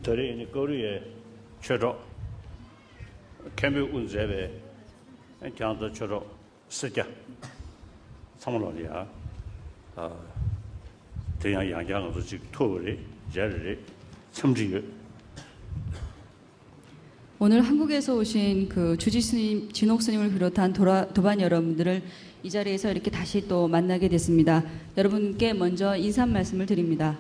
저희 거리에 최저 캠비 운제에 장도 최저 쓰자 상물로야 대양 양양으로 지금 토리 제리 참지요. 오늘 한국에서 오신 그 주지 스님, 진옥 스님을 비롯한 도반 여러분들을 이 자리에서 이렇게 다시 또 만나게 됐습니다. 여러분께 먼저 인사 말씀을 드립니다.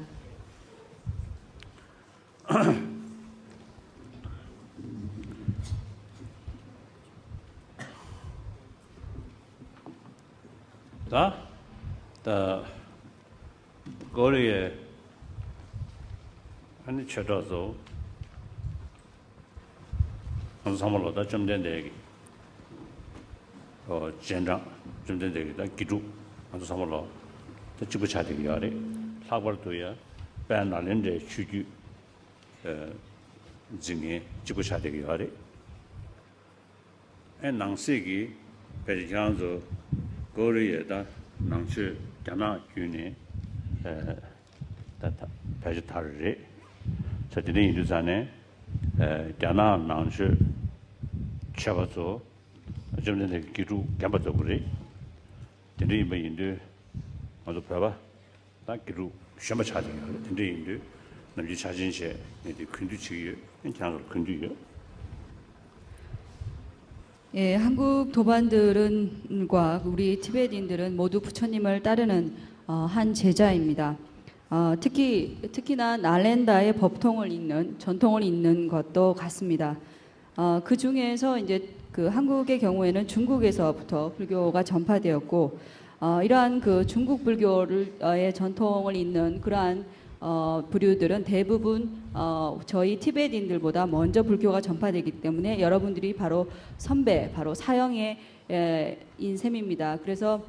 거리에 한 쳐져서 상물로다 좀 된대 젠장 좀 된대다 기주 한 상물로 지부 차대기 야래 사벌도야 반날인데 추주 증에 지부 차대기 야래 낭세기 배장서 거리에다 낭치 자나 균에 배지타르리 저들이 인도산에 자나 낭치 쳐봐서 좀 전에 기루 gambato 그래 근데 뭐 인도 먼저 봐봐 나 기루 셔마 차지 근데 인도 남지 차진세 근데 근두치기 괜찮아 근두요. 예, 한국 도반들은과 우리 티베트인들은 모두 부처님을 따르는 한 제자입니다. 특히나 날랜다의 법통을 잇는 전통을 잇는 것도 같습니다. 그 중에서 이제 그 한국의 경우에는 중국에서부터 불교가 전파되었고 이러한 그 중국 불교의 전통을 잇는 그러한 부류들은 대부분 저희 티베트인들보다 먼저 불교가 전파되기 때문에 여러분들이 바로 선배, 바로 사형의 인셈입니다. 그래서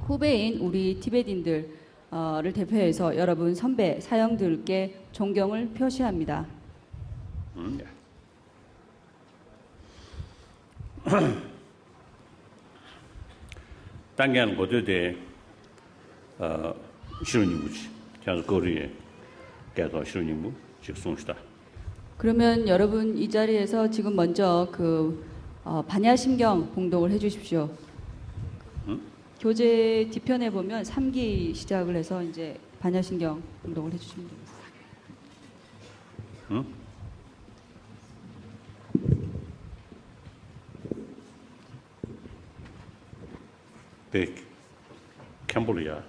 후배인 우리 티베트인들을 대표해서 여러분 선배, 사형들께 존경을 표시합니다. 당연 고대대 신우님이지. 그래서 거리에 계속 신우님이 직송시다. 그러면 여러분 이 자리에서 지금 먼저 그 반야심경 봉독을 해주십시오. 교재 뒤편에 보면 3기 시작을 해서 이제 반야심경 봉독을 해주시면 됩니다. 캄보디아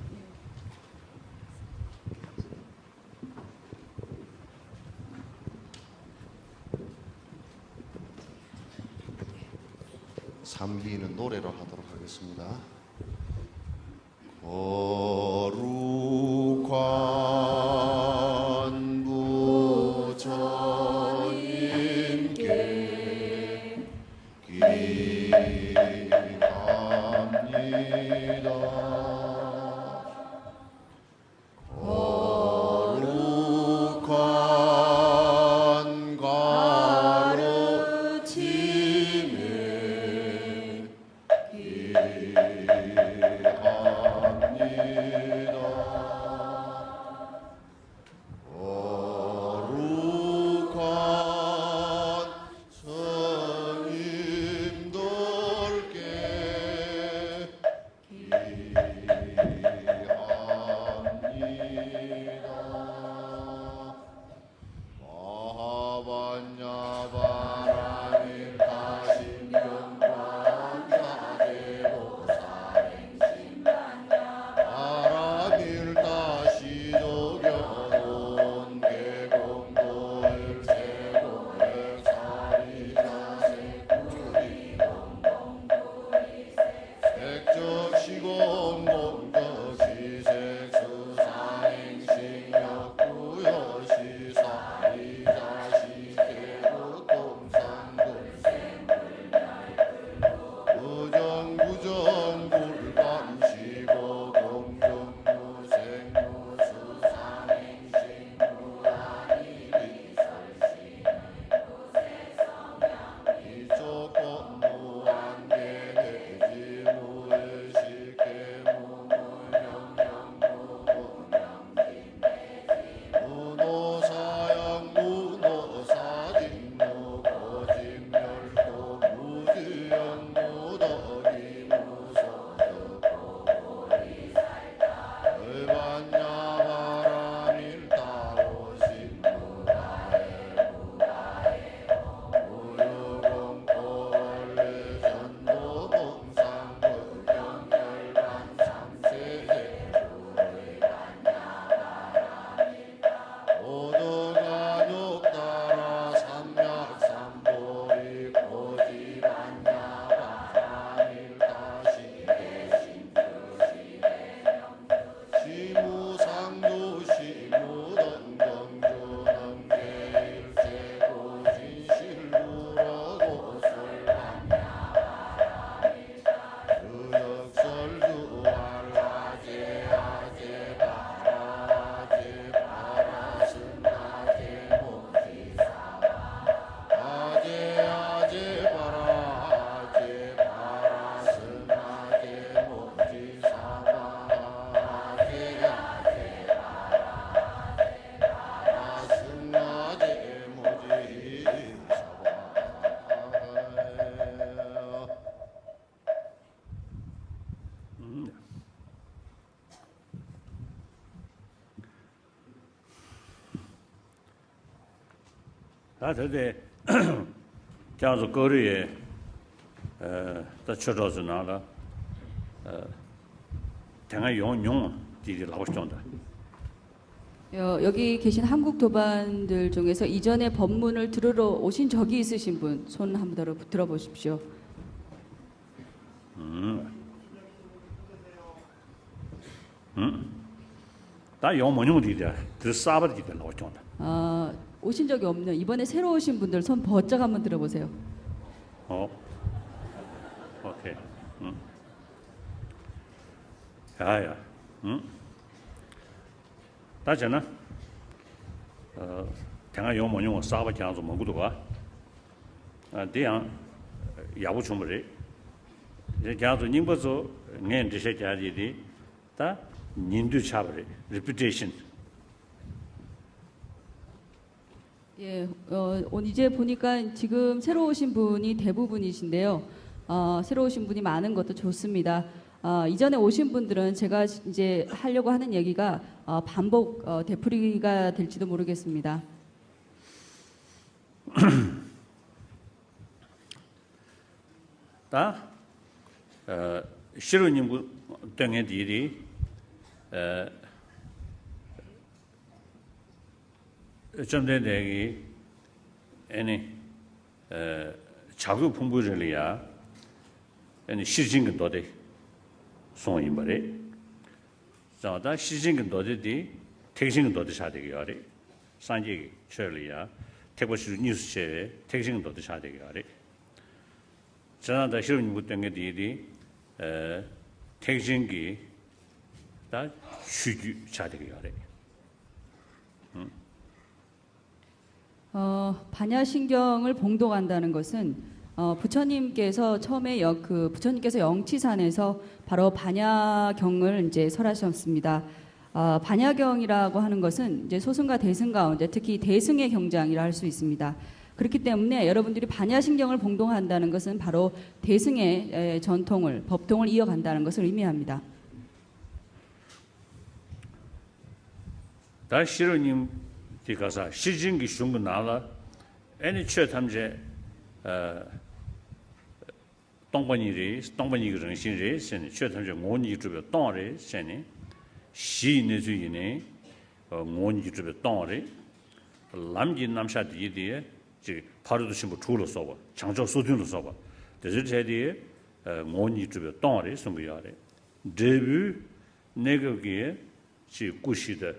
삼기는 노래로 하도록 하겠습니다. 거룩한 부처님께 기합니다. 거룩한 가르침에 기합니다. 다 저대 자서 거리에 다 쳐져서 나라 당한 용용 뒤에 나고 싶던다. 여기 계신 한국 도반들 중에서 이전에 법문을 들으러 오신 적이 있으신 분 손 한번 들어보십시오. 다 용모용 뒤에 그 사바디 뒤에 나고 싶던다. 오신 적이 없는 이번에 새로 오신 분들 손 번쩍 한번 들어보세요. 오케이. 야야. 다잖아. 당한 용모용 사바 장소 먹고도 가. 대양 야부 충분히. 이제 장소 님버서 내这些 자리들이 다 님도 차버리. reputation. 예, 이제 보니까 지금 새로 오신 분이 대부분이신데요. 새로 오신 분이 많은 것도 좋습니다. 이전에 오신 분들은 제가 이제 하려고 하는 얘기가 반복 되풀이가 될지도 모르겠습니다. 다 시로님 등의 일이 점대대기 아니 자구 풍부를이야 아니 시진근 도대 송인벌에 자다 시진근 도대디 택신근 도대 사대기 아래 산지 처리야 택버시 뉴스에 택신근 도대 사대기 아래 자다 시로님 등의 일이 택신기 다 수주 사대기 아래 반야신경을 봉독한다는 것은 부처님께서 처음에 부처님께서 영치산에서 바로 반야경을 이제 설하셨습니다. 반야경이라고 하는 것은 이제 소승과 대승 가운데 특히 대승의 경장이라 할 수 있습니다. 그렇기 때문에 여러분들이 반야신경을 봉독한다는 것은 바로 대승의 전통을 법통을 이어간다는 것을 의미합니다. 다 시로님 디가사 시진기 슝고 나라 애니 최탐제 동반이리 정신이 sen 최탐제 원이 주베 동아리 sen 시네 주이네 원이 주베 동아리 람지 남샤디디에 지 바로도 신부 줄로 써봐 장조 소준로 써봐 대저제디에 원이 주베 동아리 송구야래 데뷔 내거기에 지 구시的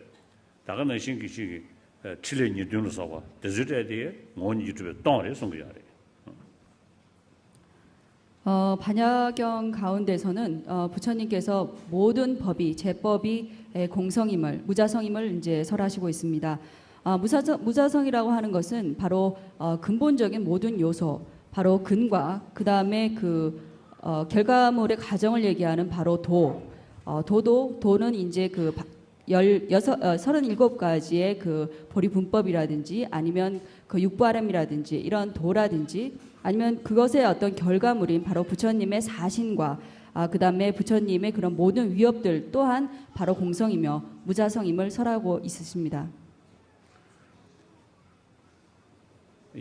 다가는 신기시 칠년이 되면서 봐. 대저대에 원 유튜브에 동아리 송기야래. 반야경 가운데서는 부처님께서 모든 법이 제법이 공성임을 무자성임을 이제 설하시고 있습니다. 무자성이라고 하는 것은 바로 근본적인 모든 요소, 바로 근과 그 다음에 결과물의 과정을 얘기하는 바로 도는 이제 37가지의 그 보리 분법이라든지 아니면 그 육바람이라든지 이런 도라든지 아니면 그것의 어떤 결과물인 바로 부처님의 사신과 그 다음에 부처님의 그런 모든 위협들 또한 바로 공성이며 무자성임을 설하고 있으십니다.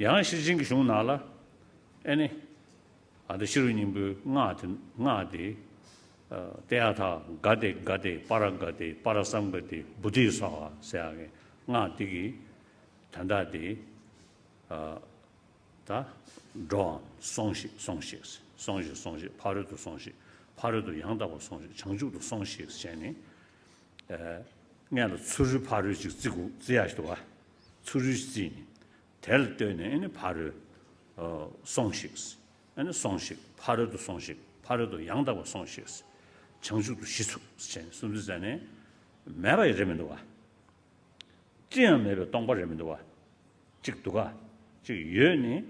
양시진기 슝 나라 아니 아드시르님부 나데 대하타 가데 파랑가데 파라상가데 부디사 세하게 나디기 단다디 다 론 송시 파르도 송시 파르도 양다고 송시 정주도 송시 세네 냐로 수르 파르지 지고 지야시도 와 수르지 될 때는 파르 송시 아니 송시 파르도 송시 파르도 양다고 송시 정주도 시수 순주전에 매바 이러면도 와. 찌연 매바 동바 이러면도 와. 직도가 즉 여니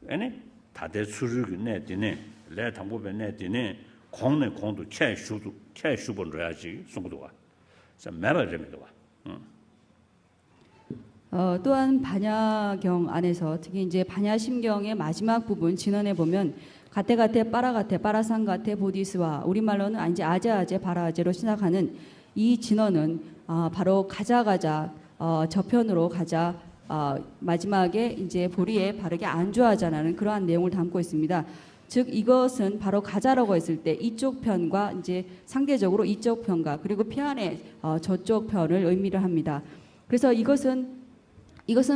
아니 다대 수르기 내디네 내 당부배 내디네 공내 공도 캐슈본 줘야지 송도 와. 그래서 매바 이러면도 와. 또한 반야경 안에서 특히 이제 반야심경의 마지막 부분 진언에 보면 가테가테 빠라가테 빠라상가테 보디스와 우리말로는 이제 아제아제 바라아제로 시작하는 이 진언은 바로 가자 저편으로 가자 마지막에 이제 보리에 바르게 안주하자는 그러한 내용을 담고 있습니다. 즉 이것은 바로 가자라고 했을 때 이쪽 편과 이제 상대적으로 이쪽 편과 그리고 피안의 저쪽 편을 의미를 합니다. 그래서 이것은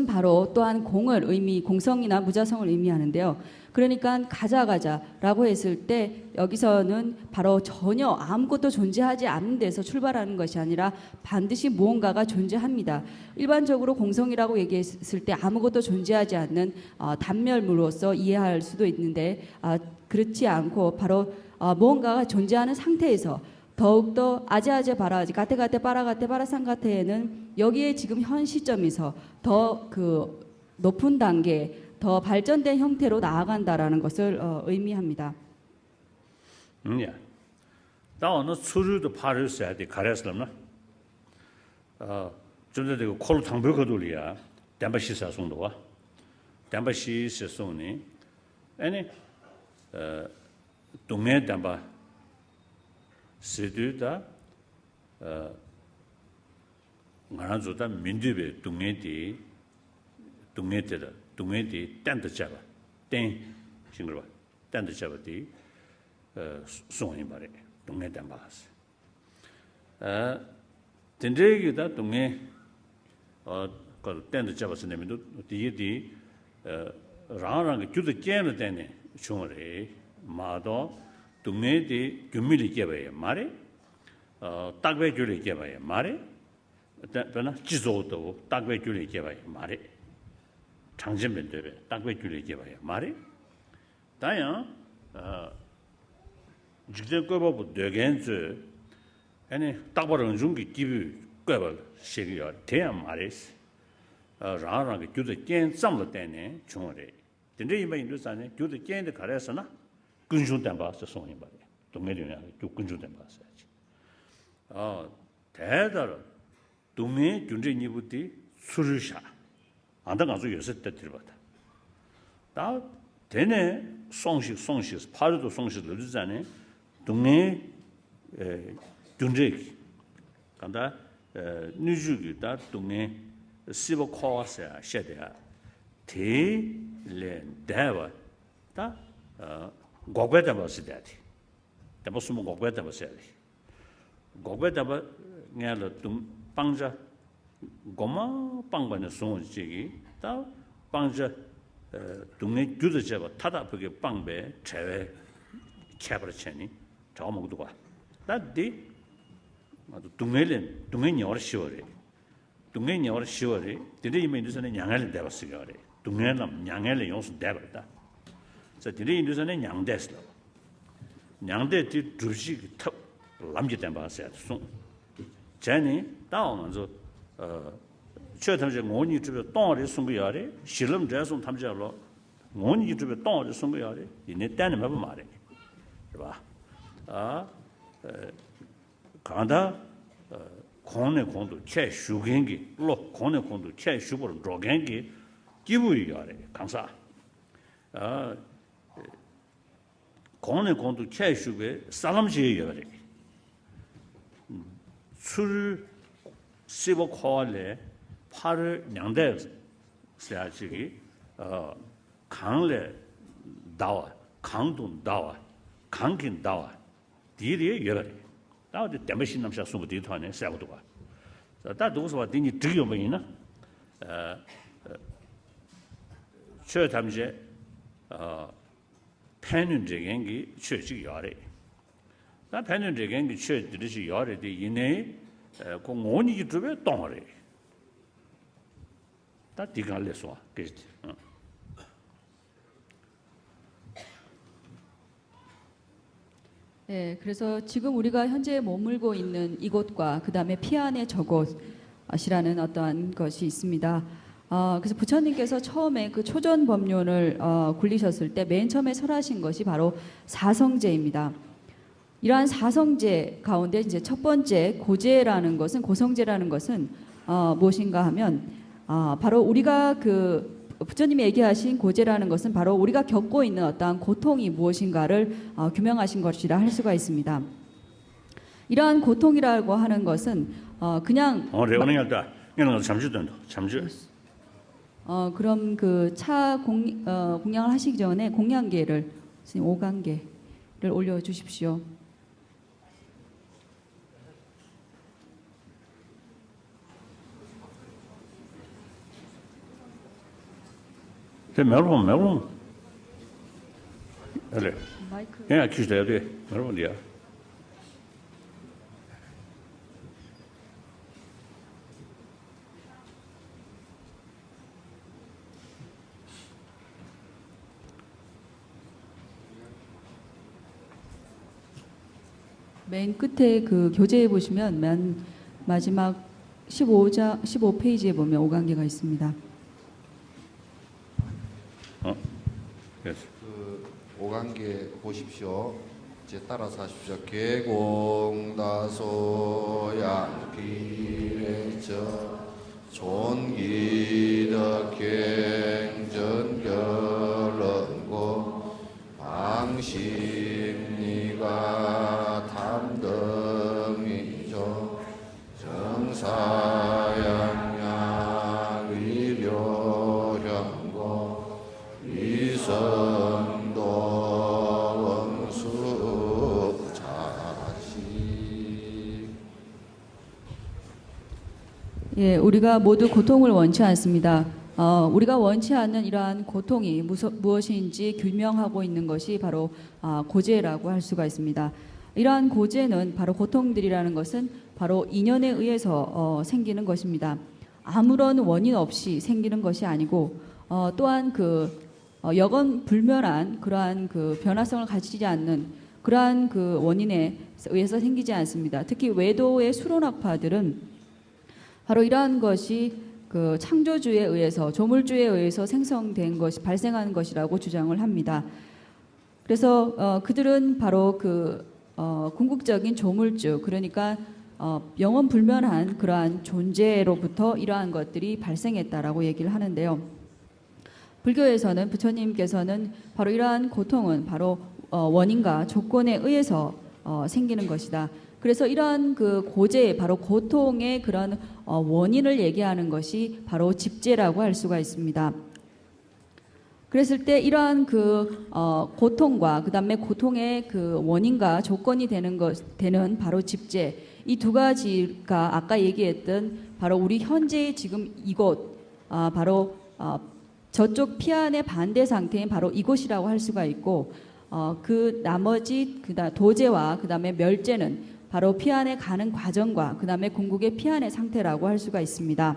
바로 또한 공성이나 무자성을 의미하는데요. 그러니까 가자라고 했을 때 여기서는 바로 전혀 아무것도 존재하지 않는 데서 출발하는 것이 아니라 반드시 무언가가 존재합니다. 일반적으로 공성이라고 얘기했을 때 아무것도 존재하지 않는 단멸물로서 이해할 수도 있는데 그렇지 않고 바로 무언가가 존재하는 상태에서 더욱더 아제아제 바라아제 가테가테 빠라가테 빠라상가테에는 여기에 지금 현 시점에서 더 그 높은 단계 더 발전된 형태로 나아간다라는 것을 의미합니다. 예. 다오는 수르도 파를 써야 돼. 가려서나. 좀 전에 그 콜 당벽 돌이야. 담바시사 송도와. 담바시사 송니. 아니 동네 담바 세두다 나라조다 민주베 동네디 땡더 잡아 땡 싱글바 땡더 잡아디 송이 말에 동네 담바스 덴데기다 동네 그 땡더 잡아서 내면도 디디 라랑 규도 깨는 데네 총을 마도 동네디 규밀이 깨봐야 말에 딱배 줄이 깨봐야 말에 그러나 지도도 딱배 줄이 깨봐야 말에 장점면들 딱배 줄이 깨봐야 말에 다야 직접 거보고 되겐즈 아니 딱바른 중기 기부 거버 시기야 대야 말에스 라랑 규도 깨 쌈을 때네 총을 근데 이만 인도산에 규도 깨는데 가려서나 근중된 바서 송이 말이야. 동네리냐 근중된 바서야지. 대다로 동네 균제니부티 수르샤. 안다 가서 요새 때 들어봤다. 다 되네 송식 파르도 송식을 넣잖아요. 동네 균제 간다 뉴주기다 동네 시버 코아스야 셰데야 대레 대와 다 고괴다 버스다디. 대보스모 고괴다 버스야디. 고괴다 버 냐로 좀 빵자 고마 빵반의 송지기 다 빵자 동네 주도 잡아 타다 그게 빵배 제외 캐버체니 저 먹도 봐. 다디 아주 동네는 어르시오래. 동네는 어르시오래. 근데 이미 인도선에 양을 대봤어요. 동네는 양을 용수 대봤다. 자, 디리 인도선에 양대스라. 양대티 주식 탑 남기된 바세요. 전에 다오면서 최탐제 원이 주변 동아리 송거야래. 실험 대송 탐제로 원이 주변 동아리 송거야래. 이내 때는 몇 말해. 봐. 간다 공내 공도 최 슈겐기 로 공내 공도 최 슈버로 로겐기 기부이야래. 강사. 공내 공도 최 슈베 사람지야래. 술 씹어 코알레 팔을 냥대 세아지기 강래 다와 강돈 다와 강긴 다와 디리 여래 다우데 데메신 남샤 소부 디토네 세고도 봐. 다 도서와 디니 드려 뭐이나 저 담제 팬은 제겐기 최지 여래. 나 팬은 제겐기 최지 여래디 이내 공원이 유튜브에 동어래. 다 디갈레서 그지. 네, 그래서 지금 우리가 현재 머물고 있는 이곳과 그 다음에 피안의 저곳이라는 어떠한 것이 있습니다. 그래서 부처님께서 처음에 그 초전 법륜을 굴리셨을 때 맨 처음에 설하신 것이 바로 사성제입니다. 이러한 사성제 가운데 이제 첫 번째 고제라는 것은 고성제라는 것은 무엇인가 하면 바로 우리가 그 부처님이 얘기하신 고제라는 것은 바로 우리가 겪고 있는 어떠한 고통이 무엇인가를 규명하신 것이라 할 수가 있습니다. 이러한 고통이라고 하는 것은 그냥 레오닝 할때 이런 거 잠시 된다. 잠시. 그럼 그 공양을 하시기 전에 공양계를 스님 5강계를 올려주십시오. 멜론. 그래. 마이크. 그냥 기다려야 돼. 멜론이야. 맨 끝에 그 교재에 보시면 맨 마지막 15페이지에 보면 5강계가 있습니다. 그래서. 그 5강계 보십시오. 이제 따라서 하십시오. 계공다소 양길에저 존기덕 갱전결런고 방심리가 담등이죠 정사양양 의료현고 이성도 원수 자식. 예, 우리가 모두 고통을 원치 않습니다. 우리가 원치 않는 이러한 고통이 무엇인지 규명하고 있는 것이 바로 고재라고 할 수가 있습니다. 이러한 고재는 바로 고통들이라는 것은 바로 인연에 의해서 생기는 것입니다. 아무런 원인 없이 생기는 것이 아니고 또한 여건 불면한 그러한 변화성을 가지지 않는 그러한 원인에 의해서 생기지 않습니다. 특히 외도의 수론학파들은 바로 이러한 것이 창조주에 의해서 조물주에 의해서 생성된 것이 발생하는 것이라고 주장을 합니다. 그래서 그들은 바로 궁극적인 조물주 그러니까 영원 불면한 그러한 존재로부터 이러한 것들이 발생했다라고 얘기를 하는데요. 불교에서는 부처님께서는 바로 이러한 고통은 바로 원인과 조건에 의해서 생기는 것이다. 그래서 이러한 고재, 바로 고통의 그런 원인을 얘기하는 것이 바로 집재라고 할 수가 있습니다. 그랬을 때 이러한 고통과 그다음에 고통의 원인과 조건이 되는 바로 집재, 이 두 가지가 아까 얘기했던 바로 우리 현재의 지금 이곳, 바로 저쪽 피안의 반대 상태인 바로 이곳이라고 할 수가 있고, 나머지 도재와 그다음에 멸재는 바로 피안에 가는 과정과 그다음에 궁극의 피안의 상태라고 할 수가 있습니다.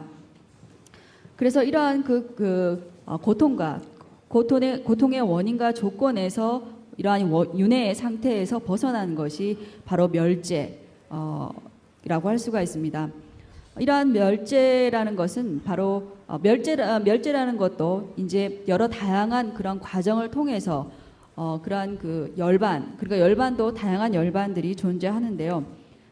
그래서 이러한 고통과 고통의 원인과 조건에서 이러한 윤회의 상태에서 벗어나는 것이 바로 멸재라고 할 수가 있습니다. 이러한 멸재라는 것은 바로 멸재라는 것도 이제 여러 다양한 그런 과정을 통해서 그러한 열반, 그러니까 열반도 다양한 열반들이 존재하는데요.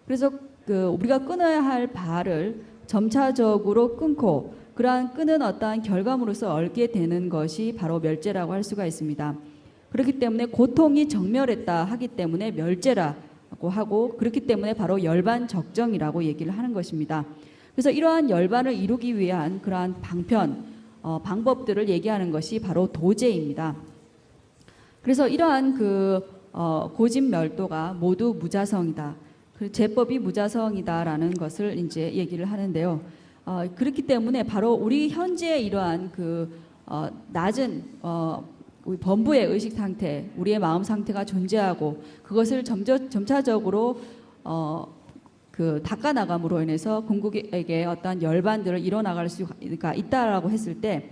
그래서 우리가 끊어야 할 바를 점차적으로 끊고 그러한 끊은 어떠한 결과물로서 얻게 되는 것이 바로 멸재라고 할 수가 있습니다. 그렇기 때문에 고통이 정멸했다 하기 때문에 멸재라고 하고, 그렇기 때문에 바로 열반 적정이라고 얘기를 하는 것입니다. 그래서 이러한 열반을 이루기 위한 그러한 방법들을 얘기하는 것이 바로 도재입니다. 그래서 이러한 고집멸도가 모두 무자성이다. 제법이 무자성이다라는 것을 이제 얘기를 하는데요. 그렇기 때문에 바로 우리 현재의 이러한 낮은 우리 범부의 의식 상태, 우리의 마음 상태가 존재하고 그것을 점차적으로 닦아나감으로 인해서 궁극에게 어떤 열반들을 이뤄나갈 수가 있다라고 했을 때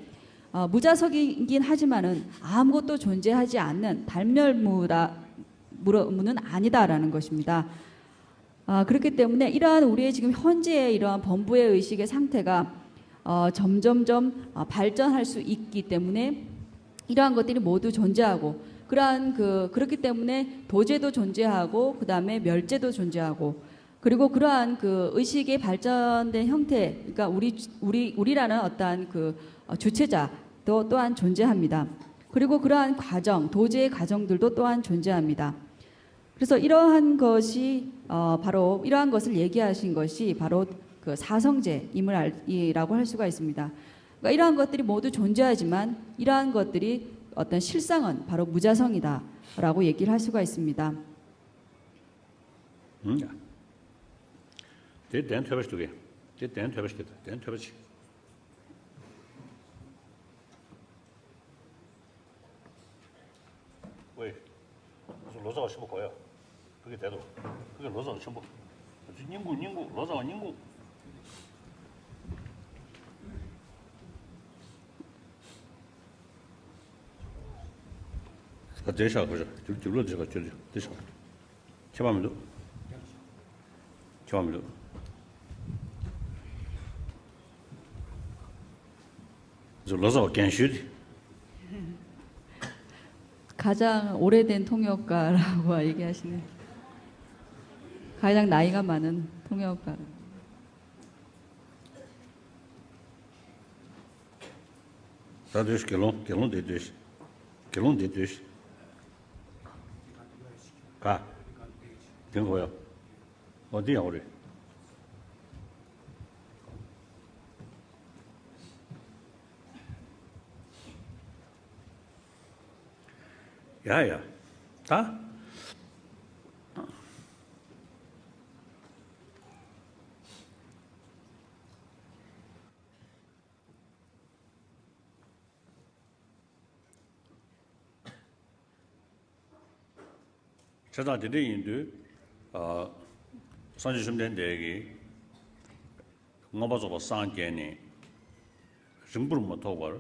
무자석이긴 하지만은 아무것도 존재하지 않는 달멸무는 아니다라는 것입니다. 그렇기 때문에 이러한 우리의 지금 현재의 이러한 범부의 의식의 상태가 점점점 발전할 수 있기 때문에 이러한 것들이 모두 존재하고, 그렇기 때문에 도재도 존재하고 그 다음에 멸재도 존재하고, 그리고 그러한 의식의 발전된 형태, 그러니까 우리라는 어떠한 주체자도 또한 존재합니다. 그리고 그러한 과정, 도제의 과정들도 또한 존재합니다. 그래서 이러한 것이 바로 이러한 것을 얘기하신 것이 바로 사성제임이라고 할 수가 있습니다. 그러니까 이러한 것들이 모두 존재하지만 이러한 것들이 어떤 실상은 바로 무자성이다라고 얘기를 할 수가 있습니다. Det den tøvers du er. Det den tøvers det. Den tøvers. 왜? 무슨 로자가 심어 거야? 그게 대도. 그게 로자가 심어. 닝구 로자가 닝구. 그 대샤 그죠? 줄로 제가 줄로 대샤. 제발로. 제발로. 저 로자가 견슈디. 가장 오래된 통역가라고 얘기하시는 가장 나이가 많은 통역가. 다들 결론 되듯이. 결론 되듯이. 가. 된 거야. 어디야 우리? 야야. 다? 저다들이 인도 선지심된 대기 응어봐서 상견이 정부를 못 하고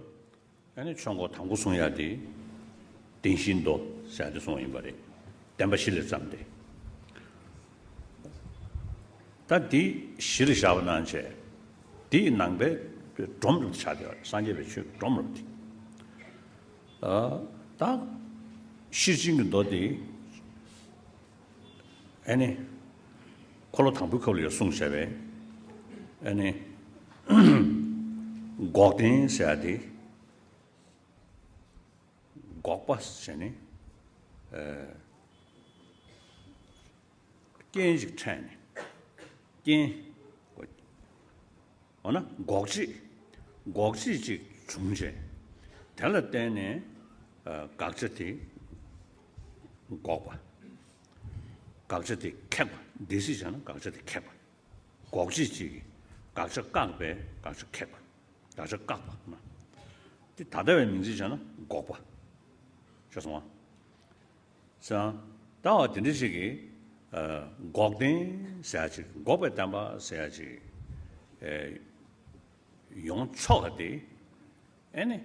아니 총고 당구 송해야 돼. 딩신도 사도 송인 바래. 담바실을 잠대. 다디 실샤브난체 디 낭베 좀을 차려 산제베 추 좀을 다 시징은 너디 아니 콜로 당부콜이요 송샤베 아니 고든 사디 고빠스네 gen식 차이네 겐 어나 곡지 중재 달라 때네 각자티 고빠 각자티 캡 디시잖아 각자티 캡 곡지지 각자 깡배 각자 캡 각자 깡바 다들 명지잖아 고빠 说什么？是啊，到真的是个国定下去，国不担保下去，用错的，哎呢，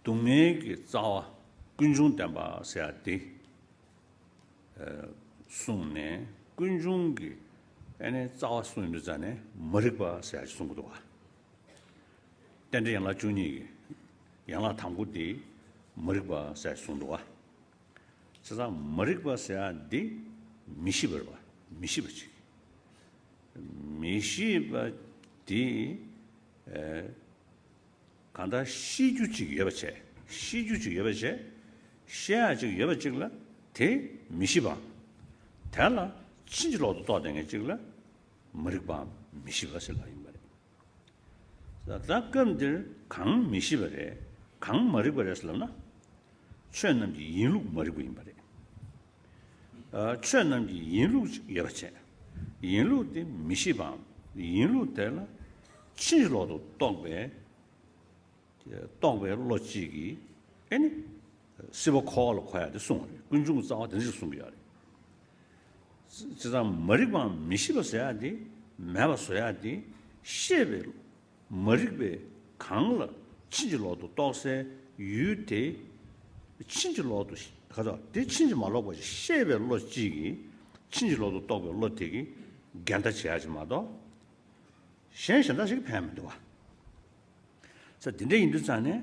东面个早啊，观众担保下的，送呢，观众个，哎呢，早送的咱呢，没得把下去送不多啊。 但这样了就你，养了糖果的，没得把晒送多啊。实际上没得把晒的，米西不吧，米西不去，米西把的，看到西就去也不去，西就去也不去，下就也不去了，他米西吧，他了，亲戚老多到那个去了，没得把米西不是了。 다 금들 강 미시버래 강 머리버렸을나 최남지 인루 머리고 임바래 최남지 인루 여버체 인루 때 미시밤 인루 때라 친로도 동배 로지기 아니 시버 콜로 kho야 돼 송을 군중 자와 된지 송이야 지자 머리밤 미시버서야 돼 매버서야 돼 시베 머리베 강러 친지로도 또세 유대 친지로도 가자 대 친지 말로 보지 셰베 로지기 친지로도 또고 로티기 간다치 하지 마도 현현다 지금 패면도 와. 자 근데 인도잖아요.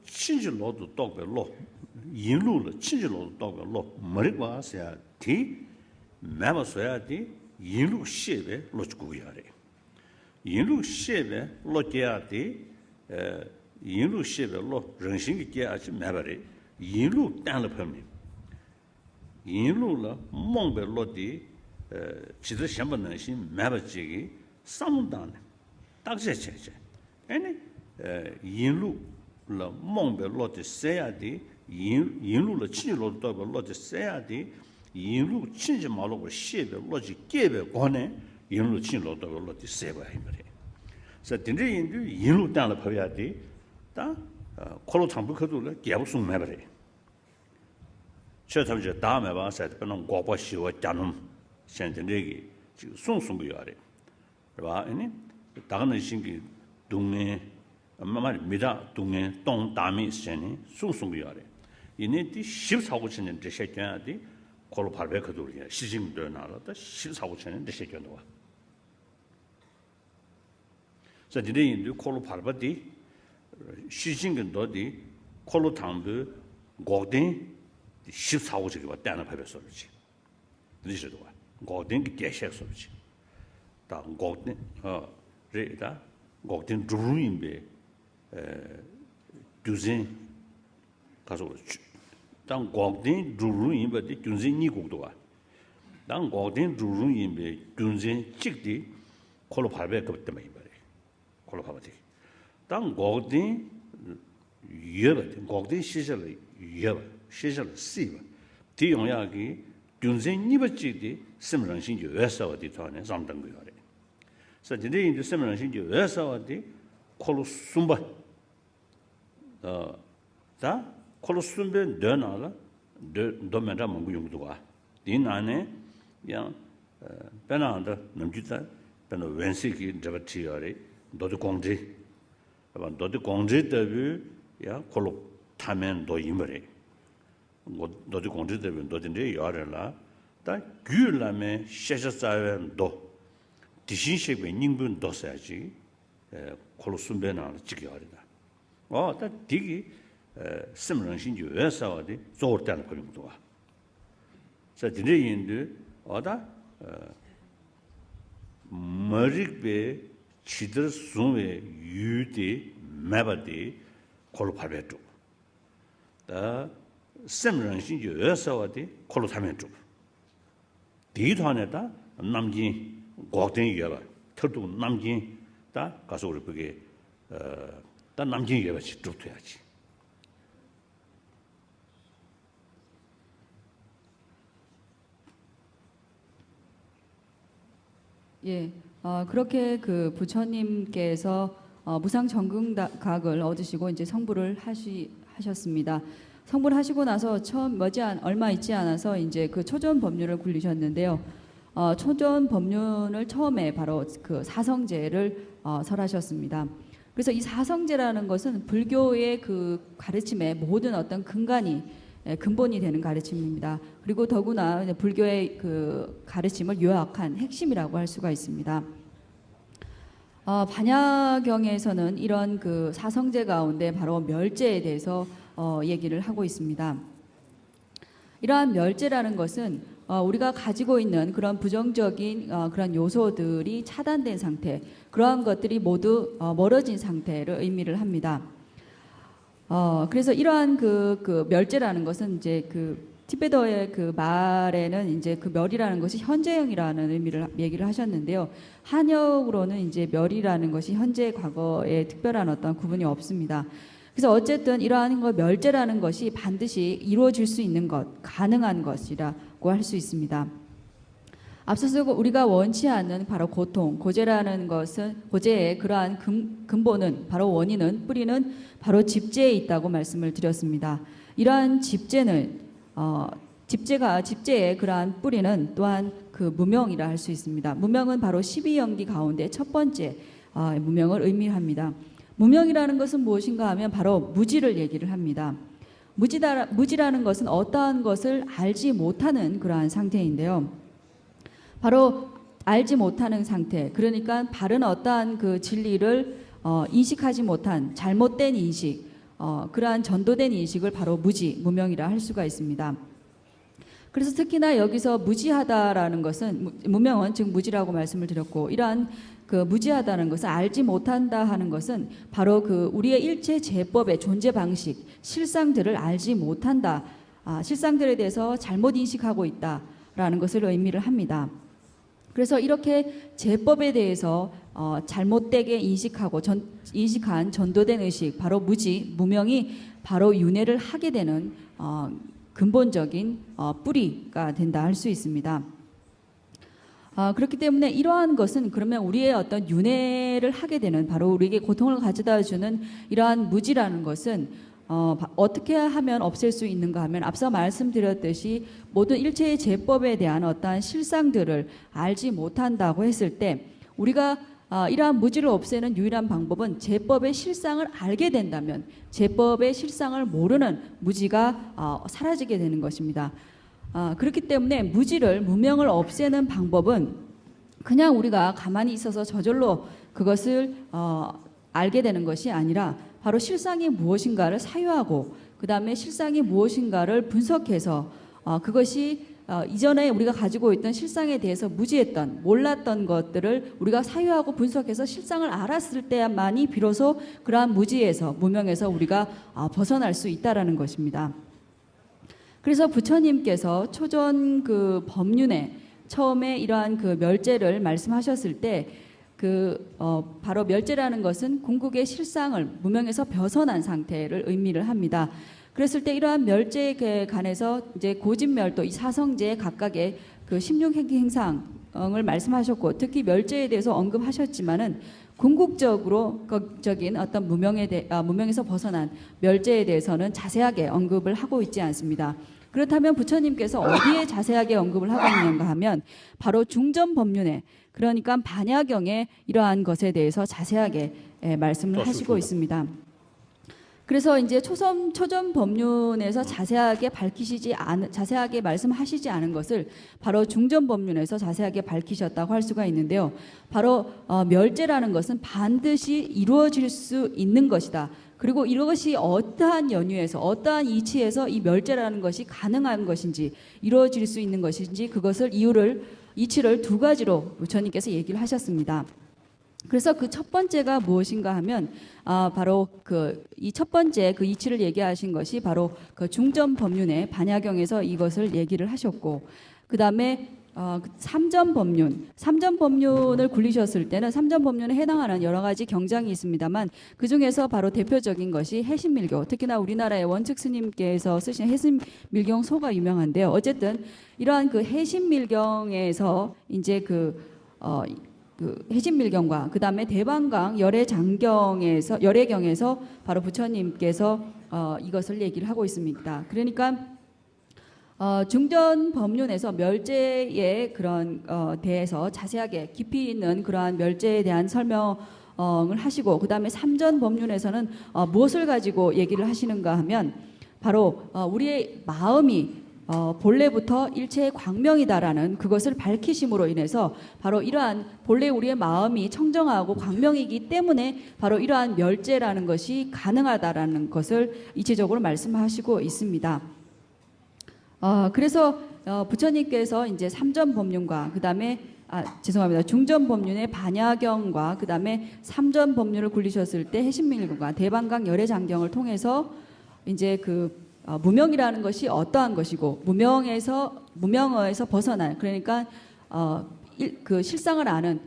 친지로도 또고 로 인루로 친지로도 또고 로 머리와서야 디 매버서야 디 인루 셰베 로지고야 돼. 인루 셰베 로게야디 인루 셰베 로 정신이 깨야지 매버리 인루 땅을 펴면 인루라 몽베 로디 지도 현번능신 매버지기 상당히 딱제제제 아니 인루를 몽베 로데 세야디 인루를 친로도 로데 세야디 인루 친지 말고 시베 로지 깨베 권에 인루 친로도 로데 세바 힘들어 그래서 진짜 인루 땅을 봐야지 다 콜로 참부커도 개부송 매버래 저 이제 다음에 봐서 그런 과과시와 자는现在这个就送不要的，是吧？呢，大概是个东呢，慢慢没得东呢，东大米现呢送不要的，因为的14,500年这些卷的，可能800多年，西晋的那了，但14,500年这些卷的话，所以这里的可能800的，西晋跟多的，可能他们国定14,500个单了800说的去，这是多。고된 게 개색 소리지. 다 고된 레다 고된 주루인베 두진 가서 당 고된 주루인베 두진 니국도가. 당 고된 주루인베 두진 찍디 콜로 800급 때문에 말이야. 콜로 800. 당 고된 유럽 고된 시절 유럽 시절 시바. 뒤용약이 균생 니버지디 심런신 요에서디 토네 잠든 거래. 그래서 이제 심런신 요에서디 콜로숨바 자 콜로숨베 되나라 도면다 뭔가 용도가 디나네 야 베나한테 넘기다 베나 웬시기 잡티어리 너도 공지 너도 공지 대비 야 콜로 타면 도 임버래 너도 공지 대비 너든지 열어라 다 규라면 셔셔자wen도 디신식의 닝분 도사지 콜로숨베나 지겨리다 다 디기 심런신주 외사와디 조르다는 거림도 와 자 디네인데 어다 머릭베 치들 숨에 유디 매바디 콜로파베도 다 심런신주 외사와디 콜로타멘도 디도안에다 남진 고된 예바 특도 남진 다 가서 우리 그게 다 남진 예바 집중해야지. 예, 그렇게 그 부처님께서 무상 정근각을 얻으시고 이제 성불을 하셨습니다. 성불하시고 나서 얼마 있지 않아서 이제 그 초전 법륜을 굴리셨는데요. 초전 법륜을 처음에 바로 그 사성제를 설하셨습니다. 그래서 이 사성제라는 것은 불교의 그 가르침의 모든 어떤 근본이 되는 가르침입니다. 그리고 더구나 불교의 그 가르침을 요약한 핵심이라고 할 수가 있습니다. 반야경에서는 이런 그 사성제 가운데 바로 멸제에 대해서 얘기를 하고 있습니다. 이러한 멸제라는 것은 우리가 가지고 있는 그런 부정적인 그런 요소들이 차단된 상태, 그러한 것들이 모두 멀어진 상태를 의미를 합니다. 그래서 이러한 그 멸제라는 것은 이제 그 티베터의 그 말에는 이제 그 멸이라는 것이 현재형이라는 의미를 얘기를 하셨는데요. 한역으로는 이제 멸이라는 것이 현재 과거에 특별한 어떤 구분이 없습니다. 그래서 어쨌든 이러한 멸제라는 것이 반드시 이루어질 수 있는 것, 가능한 것이라고 할 수 있습니다. 앞서서 우리가 원치 않는 바로 고통, 고제라는 것은 고제의 그러한 근본은 바로 원인은 뿌리는 바로 집제에 있다고 말씀을 드렸습니다. 이러한 집제는 집제의 그러한 뿌리는 또한 그 무명이라 할 수 있습니다. 무명은 바로 12영기 가운데 첫 번째 무명을 의미합니다. 무명이라는 것은 무엇인가 하면 바로 무지를 얘기를 합니다. 무지라는 것은 어떠한 것을 알지 못하는 그러한 상태인데요. 바로 알지 못하는 상태, 그러니까 바른 어떠한 그 진리를 인식하지 못한 잘못된 인식, 그러한 전도된 인식을 바로 무명이라 할 수가 있습니다. 그래서 특히나 여기서 무지하다라는 것은 무명은 즉 무지라고 말씀을 드렸고, 이러한 그 무지하다는 것은 알지 못한다 하는 것은 바로 그 우리의 일체 제법의 존재 방식, 실상들을 알지 못한다, 실상들에 대해서 잘못 인식하고 있다라는 것을 의미를 합니다. 그래서 이렇게 제법에 대해서 잘못되게 인식한 전도된 의식, 바로 무명이 바로 윤회를 하게 되는 근본적인 뿌리가 된다 할 수 있습니다. 그렇기 때문에 이러한 것은 그러면 우리의 어떤 윤회를 하게 되는, 바로 우리에게 고통을 가져다 주는 이러한 무지라는 것은 어떻게 하면 없앨 수 있는가 하면, 앞서 말씀드렸듯이 모든 일체의 제법에 대한 어떠한 실상들을 알지 못한다고 했을 때, 우리가 이러한 무지를 없애는 유일한 방법은 제법의 실상을 알게 된다면, 제법의 실상을 모르는 무지가 사라지게 되는 것입니다. 그렇기 때문에 무명을 없애는 방법은 그냥 우리가 가만히 있어서 저절로 그것을 알게 되는 것이 아니라, 바로 실상이 무엇인가를 사유하고 그 다음에 실상이 무엇인가를 분석해서 그것이 이전에 우리가 가지고 있던 실상에 대해서 무지했던, 몰랐던 것들을 우리가 사유하고 분석해서 실상을 알았을 때만이 비로소 그러한 무명에서 우리가 벗어날 수 있다라는 것입니다. 그래서 부처님께서 초전 그 법륜에 처음에 이러한 그 멸제를 말씀하셨을 때, 바로 멸제라는 것은 궁극의 실상을 무명에서 벗어난 상태를 의미를 합니다. 그랬을 때 이러한 멸제에 관해서 이제 고진멸도, 이 사성제 각각의 그 16행기 행상을 말씀하셨고, 특히 멸제에 대해서 언급하셨지만은 궁극적인 어떤 무명에서 벗어난 멸제에 대해서는 자세하게 언급을 하고 있지 않습니다. 그렇다면 부처님께서 어디에 자세하게 언급을 하고 있는가 하면, 바로 중전 법륜에, 그러니까 반야경에 이러한 것에 대해서 자세하게 말씀을 하시고 있습니다. 그래서 이제 초전 법륜에서 자세하게 말씀하시지 않은 것을 바로 중전 법륜에서 자세하게 밝히셨다고 할 수가 있는데요. 바로 멸제라는 것은 반드시 이루어질 수 있는 것이다. 그리고 이것이 어떠한 연유에서, 어떠한 이치에서 이 멸제라는 것이 가능한 것인지, 이루어질 수 있는 것인지, 그것을 이치를 두 가지로 부처님께서 얘기를 하셨습니다. 그래서 그 첫 번째가 무엇인가 하면, 바로 이 첫 번째 그 이치를 얘기하신 것이 바로 그 중전 법륜의 반야경에서 이것을 얘기를 하셨고, 그 다음에 삼전 법륜을 굴리셨을 때는 삼전 법륜에 해당하는 여러 가지 경장이 있습니다만, 그 중에서 바로 대표적인 것이 해신밀교, 특히나 우리나라의 원측 스님께서 쓰신 해신밀경소가 유명한데요. 어쨌든 이러한 그 해신밀경에서 이제 그 해신밀경과 그 다음에 대방강 열애경에서 바로 부처님께서 이것을 얘기를 하고 있습니다. 그러니까 중전 법륜에서 멸제의 그런 대해서 자세하게 깊이 있는 그러한 멸제에 대한 설명을 하시고, 그 다음에 삼전 법륜에서는 무엇을 가지고 얘기를 하시는가 하면, 바로 우리의 마음이 본래부터 일체의 광명이다라는 그것을 밝히심으로 인해서, 바로 이러한 본래 우리의 마음이 청정하고 광명이기 때문에 바로 이러한 멸제라는 것이 가능하다라는 것을 이체적으로 말씀하시고 있습니다. 그래서 부처님께서 이제 삼전 법륜과 그 다음에 중전 법륜의 반야경과 그 다음에 삼전 법륜을 굴리셨을 때 해신밀교가 대방강 열애장경을 통해서 이제 무명이라는 것이 어떠한 것이고, 무명에서 벗어난, 그러니까 그 실상을 아는,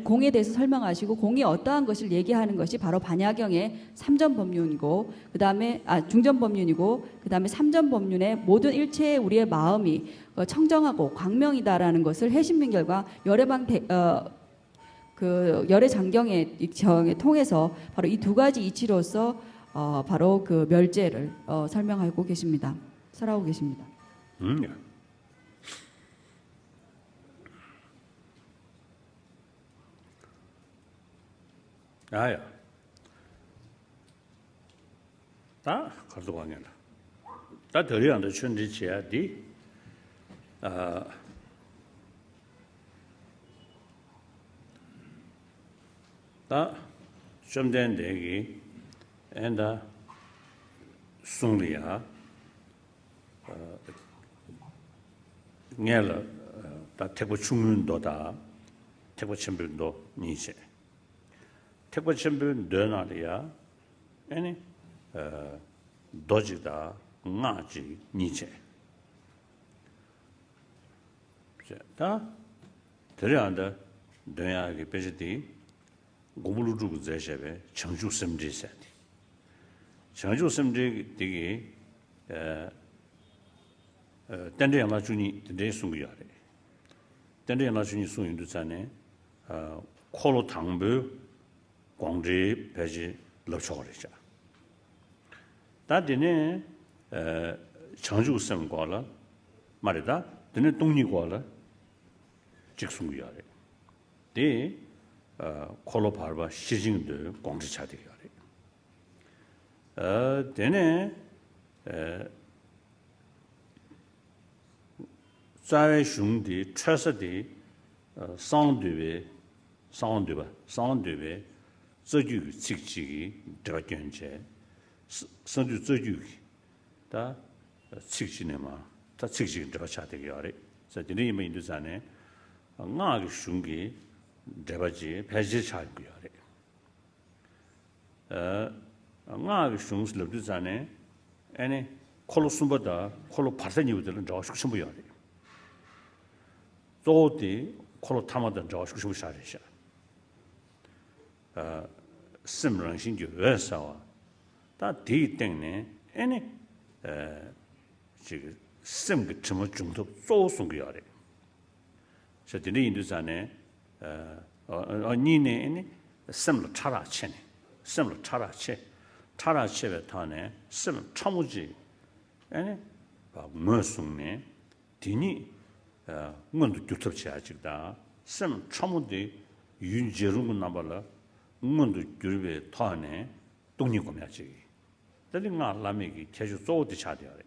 공에 대해서 설명하시고, 공이 어떠한 것을 얘기하는 것이 바로 반야경의 삼전 법륜이고, 그 다음에 중전 법륜이고, 그 다음에 삼전 법륜의 모든 일체의 우리의 마음이 청정하고 광명이다라는 것을 해신밀결과 열애장경에 통해서 바로 이 두 가지 이치로서 바로 그 멸제를 설명하고 계십니다. 설하고 계십니다. 아야, 다 가져가냐? 다 들이안도 춘지치야디, 다 좀된 대기, 엔다 숭리야, 녜라, 다 태고 중문도다, 태고 첨불도 니세. 태고 첨불 너나리야, 아니 도지다 나지 니체. 다 데려한다 너야게 베지디 고물루고 제셔베 청주 섬지사디 청주 섬지 되게 던데야마 주니 던데 송이야래 던데야마 주니 송인도 자네 콜로 당부 광제 배지 럽초거리자 다디네 청주 섬과라 말이다 드네 동리과라 직송이야래 데 콜로 바르바 시징도 광제 차대야래 데네 자외 슝디 최서디 상드베 저주 직직이 저견제 선주 저주 다 직진에마 다 직진 저 차대기야래 저들이 뭐 인도산에 나게 슝기 대바지 배지 차고야래 나게 슝스럽도 자네 아니 콜로숨보다 콜로 파선이들은 저식 심부야래 또디 콜로 타마던 저식 심부 사례샤 심랑신교 외사와 다 디땡네 아니 지금 심그 좀 중도 쏘송이야래 저들이 인도산에 니네 아니 심로 차라치네 심로 차라치에 타네 심 참우지 아니 뭐송네 디니 응원도 규섭치 아직다 심 참우디 윤제rum은 나발라 응원도 규르베 타네 독립금야지 들링아 라메기 계속 쏘디 차대야래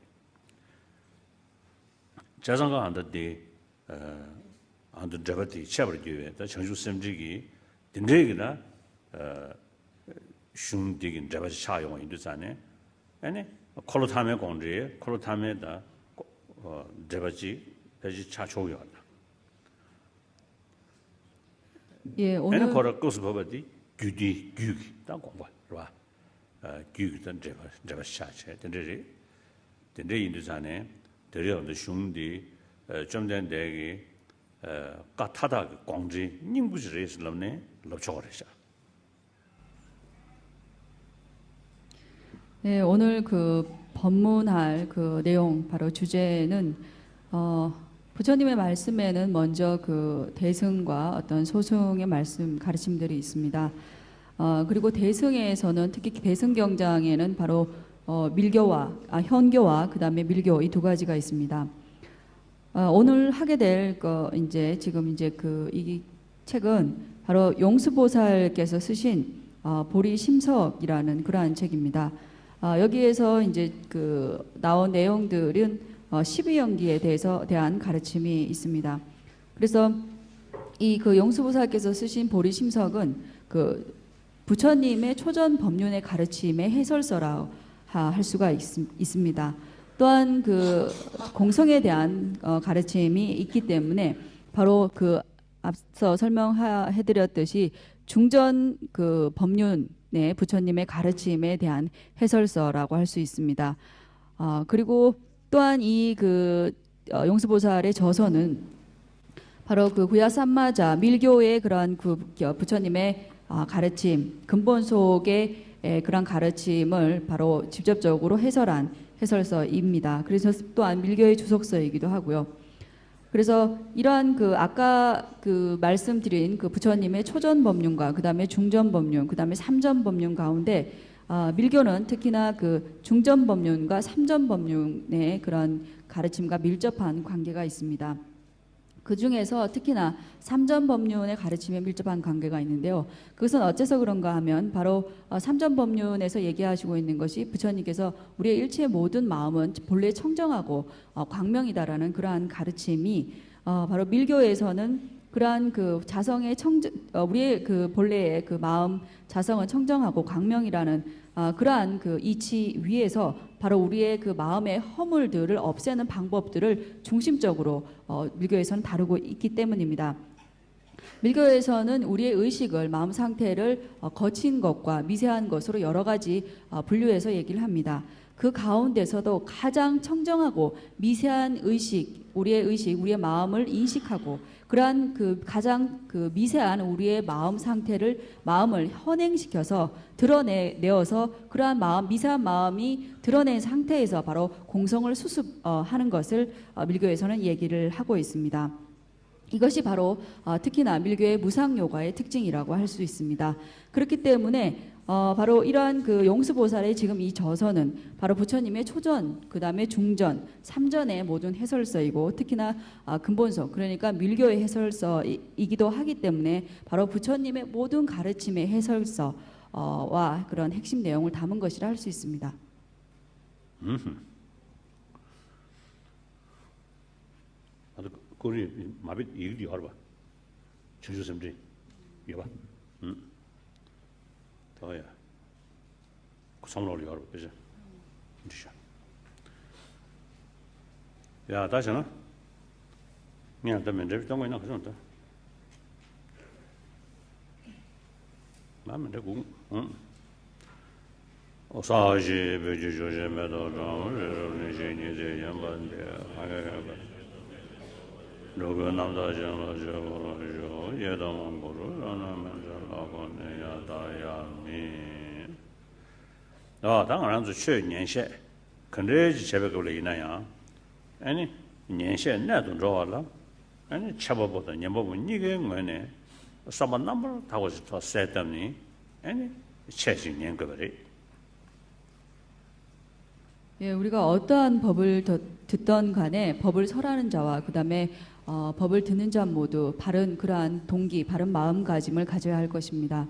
자상가 한다데 안도 잡아디 쳐버리게 다 청주 섬지기 딘데기나 슝디긴 잡아서 차용 인도산에 아니 콜로타메 공제 콜로타메다 잡아지 배지 차 조여한다 예, 오늘 거라 거스 봐봐디 규디 다 공부 봐 규기던 잡아서 차체 딘데 인도산에 데려온다 슝디 좀된 대기 까타다 공지 닝부지레스 럼네 럽초거래샤 네, 오늘 그 법문할 그 내용 바로 주제는 부처님의 말씀에는 먼저 그 대승과 어떤 소승의 말씀 가르침들이 있습니다. 그리고 대승에서는 특히 대승경장에는 바로 밀교와 현교와 그다음에 밀교 이 두 가지가 있습니다. 오늘 하게 될 거 이제 지금 이제 그 이 책은 바로 용수보살께서 쓰신 보리심석이라는 그러한 책입니다. 여기에서 이제 그 나온 내용들은 12연기에 대한 가르침이 있습니다. 그래서 이 그 용수보살께서 쓰신 보리심석은 그 부처님의 초전 법륜의 가르침의 해설서라 할 수가 있습니다. 또한 그 공성에 대한 가르침이 있기 때문에 바로 그 앞서 설명해드렸듯이 중전 그 법륜의 부처님의 가르침에 대한 해설서라고 할 수 있습니다. 그리고 또한 이 그 용수보살의 저서는 바로 그 구야삼마자 밀교의 그러한 그 부처님의 가르침 근본 속의 그런 가르침을 바로 직접적으로 해설한 해설서입니다. 그래서 또한 밀교의 주석서이기도 하고요. 그래서 이러한 그 아까 그 말씀드린 그 부처님의 초전 법륜과 그다음에 중전 법륜, 그다음에 삼전 법륜 가운데 밀교는 특히나 그 중전 법륜과 삼전 법륜의 그런 가르침과 밀접한 관계가 있습니다. 그 중에서 특히나 삼전 법륜의 가르침에 밀접한 관계가 있는데요. 그것은 어째서 그런가 하면 바로 삼전 법륜에서 얘기하시고 있는 것이 부처님께서 우리의 일체의 모든 마음은 본래 청정하고 광명이다라는 그러한 가르침이 바로 밀교에서는 그러한 그 자성의 우리의 그 본래의 그 마음 자성은 청정하고 광명이라는 그러한 그 이치 위에서 바로 우리의 그 마음의 허물들을 없애는 방법들을 중심적으로 밀교에서는 다루고 있기 때문입니다. 밀교에서는 우리의 의식을 마음 상태를 거친 것과 미세한 것으로 여러 가지 분류해서 얘기를 합니다. 그 가운데서도 가장 청정하고 미세한 의식, 우리의 마음을 인식하고 그러한 그 가장 그 미세한 우리의 마음을 현행시켜서 드러내어서 그러한 미세한 마음이 드러낸 상태에서 바로 공성을 수습하는 것을 밀교에서는 얘기를 하고 있습니다. 이것이 바로 특히나 밀교의 무상요가의 특징이라고 할 수 있습니다. 그렇기 때문에 바로 이러한 그 용수보살의 지금 이 저서는 바로 부처님의 초전, 그 다음에 중전, 삼전의 모든 해설서이고 특히나 근본서, 그러니까 밀교의 해설서이기도 하기 때문에 바로 부처님의 모든 가르침의 해설서와 그런 핵심 내용을 담은 것이라 할 수 있습니다. 거기 마비 얘기 열어봐. 주주쌤들 이봐. 더야. 그 상로를 열어 보자. 주셔. 야, 다시나. 그냥 더 면접 동거 있나 그런다. 마음에 되고. 어사지 베지 조제메도 정을 이제 양반데 하게 로그 남자잖아 저거 예담한 거를 하나만 잘하고는 야다야미 당연히 저 년세 근데 제베고를 이나야 아니 년세 나도 좋아라 아니 차버보다 년보면 이게 뭐네 사만 넘버 타고 싶어 세담니 아니 최신 년거래 예, 우리가 어떠한 법을 듣던 간에 법을 설하는 자와 그 다음에 법을 듣는 자 모두 바른 그러한 동기, 바른 마음가짐을 가져야 할 것입니다.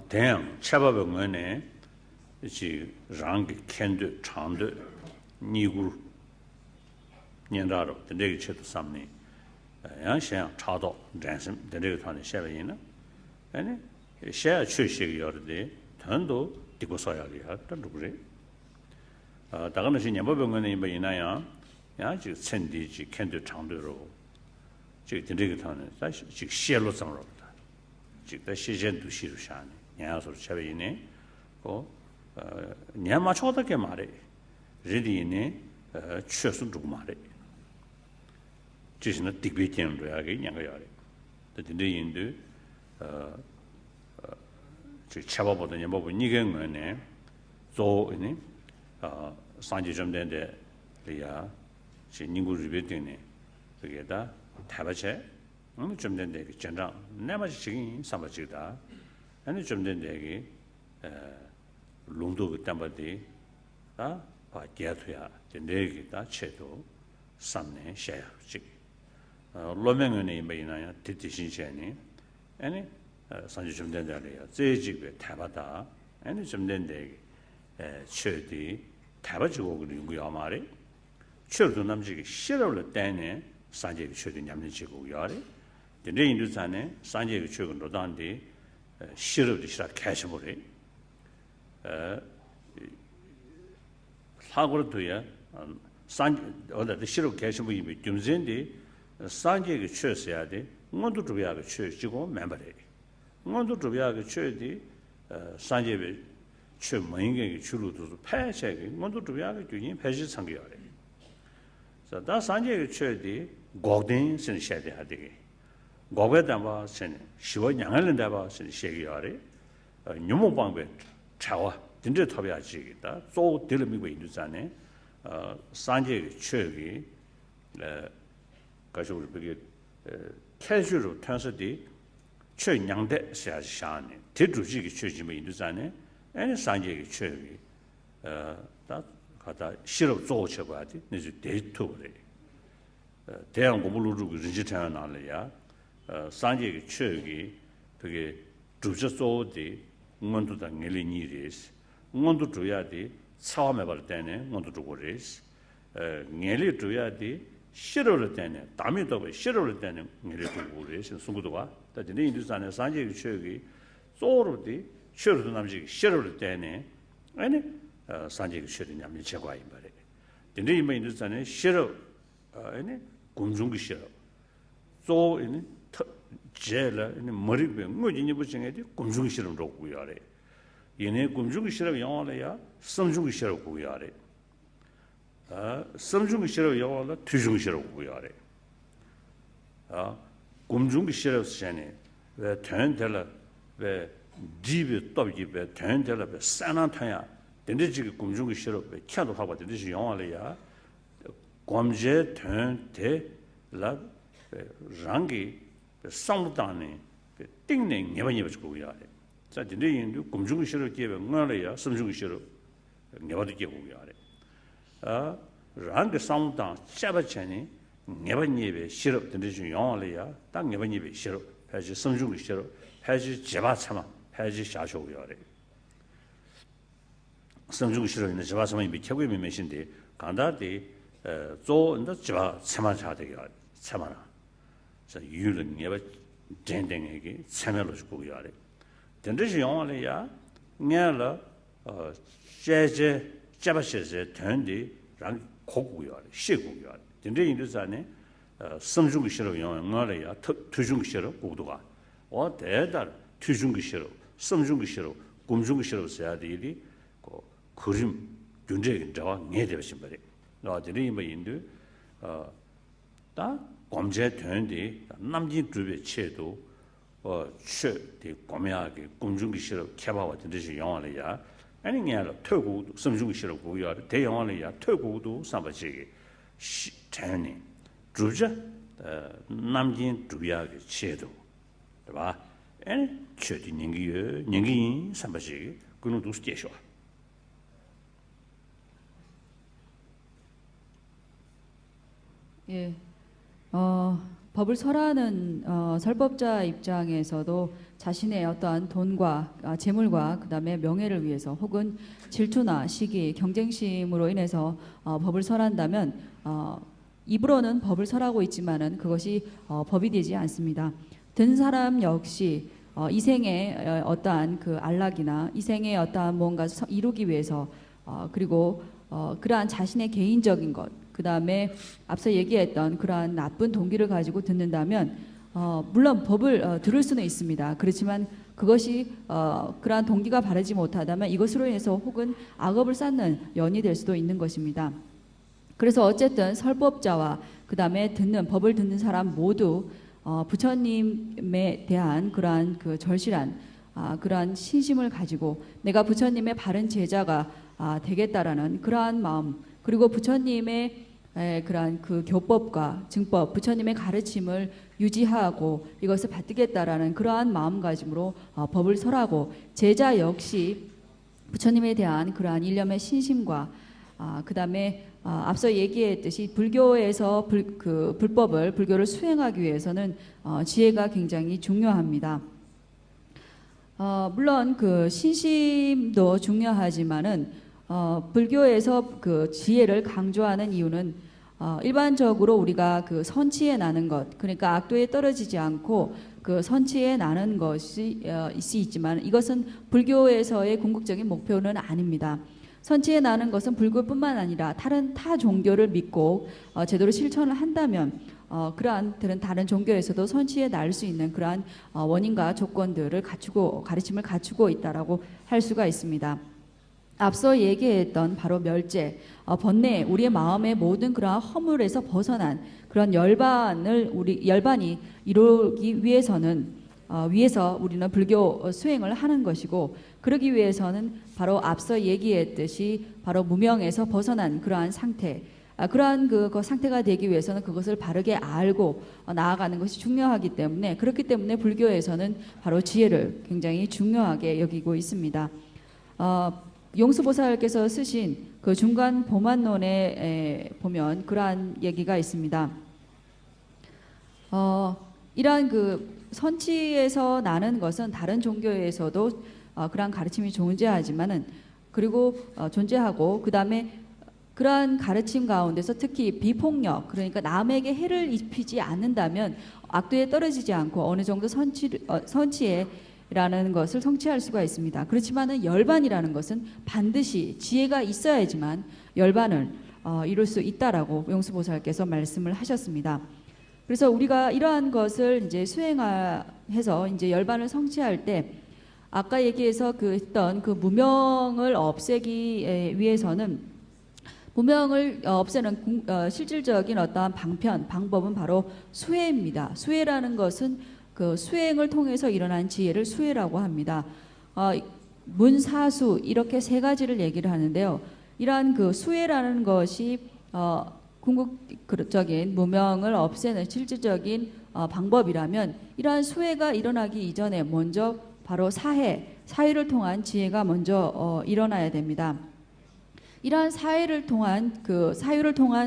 대양 차법은 지 랑기 캔드 장드 니구 년라로 내게 쳐도 삼니 양시양 차도 단심 내게团的下边呢 아니 샤 출식이 열데 단도 디고 써야리야 단도 그래 다가는 신념법은 뭐 이나야 야 지금 천디지 캔드 장도로 지금 내게团的 사실 지금 시엘로 상로다 지금 시젠도 시루샤니 야서 차베이네 냐 맞춰다게 말해 리디네 최선 두고 말해 지신의 딕비견도 하게 냥가야래 근데 인도 저 차바보다 냐뭐 니게 뭐네 조네 산지 좀 된데 리야 지 닝구르베 되네 그게다 타바체 좀 된데 전장 내마지 지금 삼바지다 아니 좀 된데 롱도 그때마디 바게트야 된데기다 체도 삼네 샤야지 로맹은에 메이나야 디디신시니 아니 산지 좀 된다래요 제집에 타바다 아니 좀 된데 체디 타바지고 그런 거야 말이 체도 남지기 싫어를 때네 산지 체도 냠지고 야래 근데 인도산에 산지 체도 노단디 싫어도 싫어 캐시보래 사고를 둬야 산 어디 싫어 캐시보 이미 좀 전에 산지에 취했어야 돼. 뭔도 줘야 취지고 멤버래. 뭔도 줘야 취디 산지에 취 뭐인게 주로도 패셔게 뭔도 줘야 주니 패시 상기하래. 그래서 다 산지에 취디 고든 신셔야 하되. 고베다 봐 신. 시원 양을는다 봐 신시하래. 뉴모방배 차와 진짜 탑이야지다. 또 들으미고 인도산에 산지에 취기 가지고 우리 캐주로 탄서디 최양대 샤샤네 대주지기 최지면 인도산에 아니 산지기 최기 다 가다 싫어 조쳐봐야지 이제 대토래 대양 공부로도 리지타나 나려야 산지기 최기 그게 주저소디 응원도 당일이니리스 응원도 줘야지 처음에 볼 때는 응원도 주고 그래스 녀리 줘야지 싫어를 때네 담이 더 싫어를 때는 녀리 주고 그래서 순구도가 다들 인도산에 산지기 최기 소로디 싫어도 남지 싫어를 때네 아니 산지기 싫은 냠이 제거해 버려 근데 이 인도산에 싫어 아니 공중기 싫어 소 이니 제라 이니 머리병 뭐지니 부싱해도 공중기 싫은 로고요 아래 얘네 공중기 싫어 영어래야 섬중기 싫어 고요 아래 섬중기 싫어 영어라 투중기 싫어 고요 아래 kumjung shirab shani ve tön tela ve jibi tobji ve tön tela ve sanan tanya dende ji kumjung shirab ve kyado haba dende ji yongale ya gwamje tön te la rangi samdani 띵네 네번이 버고 야래 자 근데 인도 금중 시로 기에 응아래야 섬중 시로 네번이 기고 야래 랑게 상당 샤바체니 네번이 시로 근데 좀 용알이야 딱 네번이 시로 해지 섬중 시로 해지 제바 참아 해지 샤쇼 야래 섬중 시로 있는 제바 참아 이 최고의 메신데 간다디 조 인도 제바 참아 자되게 참아라 자 유는 네번 젠댕에게 참여를 주고 야래. 된듯이 영화래야 냐라 제제 잡아셔서 된디 랑 고고야 시고야. 된데 인도산에 섬중기 싫어 영화래야 투중기 싫어 고도가 어 대달 투중기 싫어 섬중기 싫어 꿈중기 싫어 써야 되리 그림 존재가 저와 내대신 말이. 나들이 뭐 인도 다 검제 되는데 남진 주변 체도 최대 검야게 공중기 싫어 개발와 되듯이 영화래야 아니 그냥 퇴고 섬중기 싫어 고야 대영화래야 퇴고도 삼바지게 전에 주자 남진 주야게 체도 봐 아니 최대 능기 삼바지게 그는 도 스케셔 예. 법을 설하는 설법자 입장에서도 자신의 어떠한 돈과 재물과 그다음에 명예를 위해서 혹은 질투나 시기, 경쟁심으로 인해서 법을 설한다면 입으로는 법을 설하고 있지만은 그것이 법이 되지 않습니다. 든 사람 역시 이 생의 어떠한 그 안락이나 이 생의 어떠한 뭔가 이루기 위해서 그리고 그러한 자신의 개인적인 것 그 다음에 앞서 얘기했던 그러한 나쁜 동기를 가지고 듣는다면 물론 법을 들을 수는 있습니다. 그렇지만 그것이 그러한 동기가 바르지 못하다면 이것으로 인해서 혹은 악업을 쌓는 연이 될 수도 있는 것입니다. 그래서 어쨌든 설법자와 그 다음에 법을 듣는 사람 모두 부처님에 대한 그러한 그 절실한 그러한 신심을 가지고 내가 부처님의 바른 제자가 되겠다라는 그러한 마음 그리고 부처님의 그러한 그 교법과 증법, 부처님의 가르침을 유지하고 이것을 받들겠다라는 그러한 마음가짐으로 법을 설하고 제자 역시 부처님에 대한 그러한 일념의 신심과 그 다음에 앞서 얘기했듯이 불교에서 불교를 수행하기 위해서는 지혜가 굉장히 중요합니다. 물론 그 신심도 중요하지만은 불교에서 그 지혜를 강조하는 이유는 일반적으로 우리가 그 선치에 나는 것, 그러니까 악도에 떨어지지 않고 그 선치에 나는 것이 있지만 이것은 불교에서의 궁극적인 목표는 아닙니다. 선치에 나는 것은 불교뿐만 아니라 타 종교를 믿고 제대로 실천을 한다면 그러한 다른 종교에서도 선치에 날 수 있는 그러한 원인과 조건들을 가르침을 갖추고 있다라고 할 수가 있습니다. 앞서 얘기했던 바로 멸제, 번뇌, 우리의 마음의 모든 그러한 허물에서 벗어난 그런 열반이 이루기 위해서 우리는 불교 수행을 하는 것이고 그러기 위해서는 바로 앞서 얘기했듯이 바로 무명에서 벗어난 그러한 상태, 그러한 그 상태가 되기 위해서는 그것을 바르게 알고 나아가는 것이 중요하기 때문에 그렇기 때문에 불교에서는 바로 지혜를 굉장히 중요하게 여기고 있습니다. 용수보살께서 쓰신 그 중간 보만론에 보면 그러한 얘기가 있습니다. 이러한 그 선치에서 나는 것은 다른 종교에서도 그러한 가르침이 존재하지만은 그리고 존재하고 그 다음에 그러한 가르침 가운데서 특히 비폭력 그러니까 남에게 해를 입히지 않는다면 악도에 떨어지지 않고 어느 정도 선치에 라는 것을 성취할 수가 있습니다. 그렇지만은 열반이라는 것은 반드시 지혜가 있어야지만 열반을 이룰 수 있다라고 용수보살께서 말씀을 하셨습니다. 그래서 우리가 이러한 것을 이제 수행해서 이제 열반을 성취할 때 아까 얘기해서 했던 그 무명을 없애기 위해서는 무명을 없애는 실질적인 어떠한 방법은 바로 수혜입니다. 수혜라는 것은 그 수행을 통해서 일어난 지혜를 수혜라고 합니다. 문사수 이렇게 세 가지를 얘기를 하는데요. 이러한 그 수혜라는 것이 궁극적인 무명을 없애는 실질적인 방법이라면 이러한 수혜가 일어나기 이전에 먼저 바로 사회를 통한 지혜가 먼저 일어나야 됩니다. 이러한 사회를 통한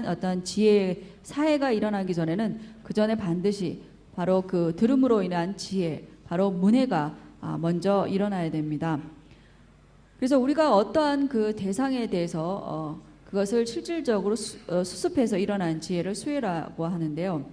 어떤 지혜 사회가 일어나기 전에는 그 전에 반드시 바로 그 들음으로 인한 지혜, 바로 문해가 먼저 일어나야 됩니다. 그래서 우리가 어떠한 그 대상에 대해서 그것을 실질적으로 수습해서 일어난 지혜를 수혜라고 하는데요.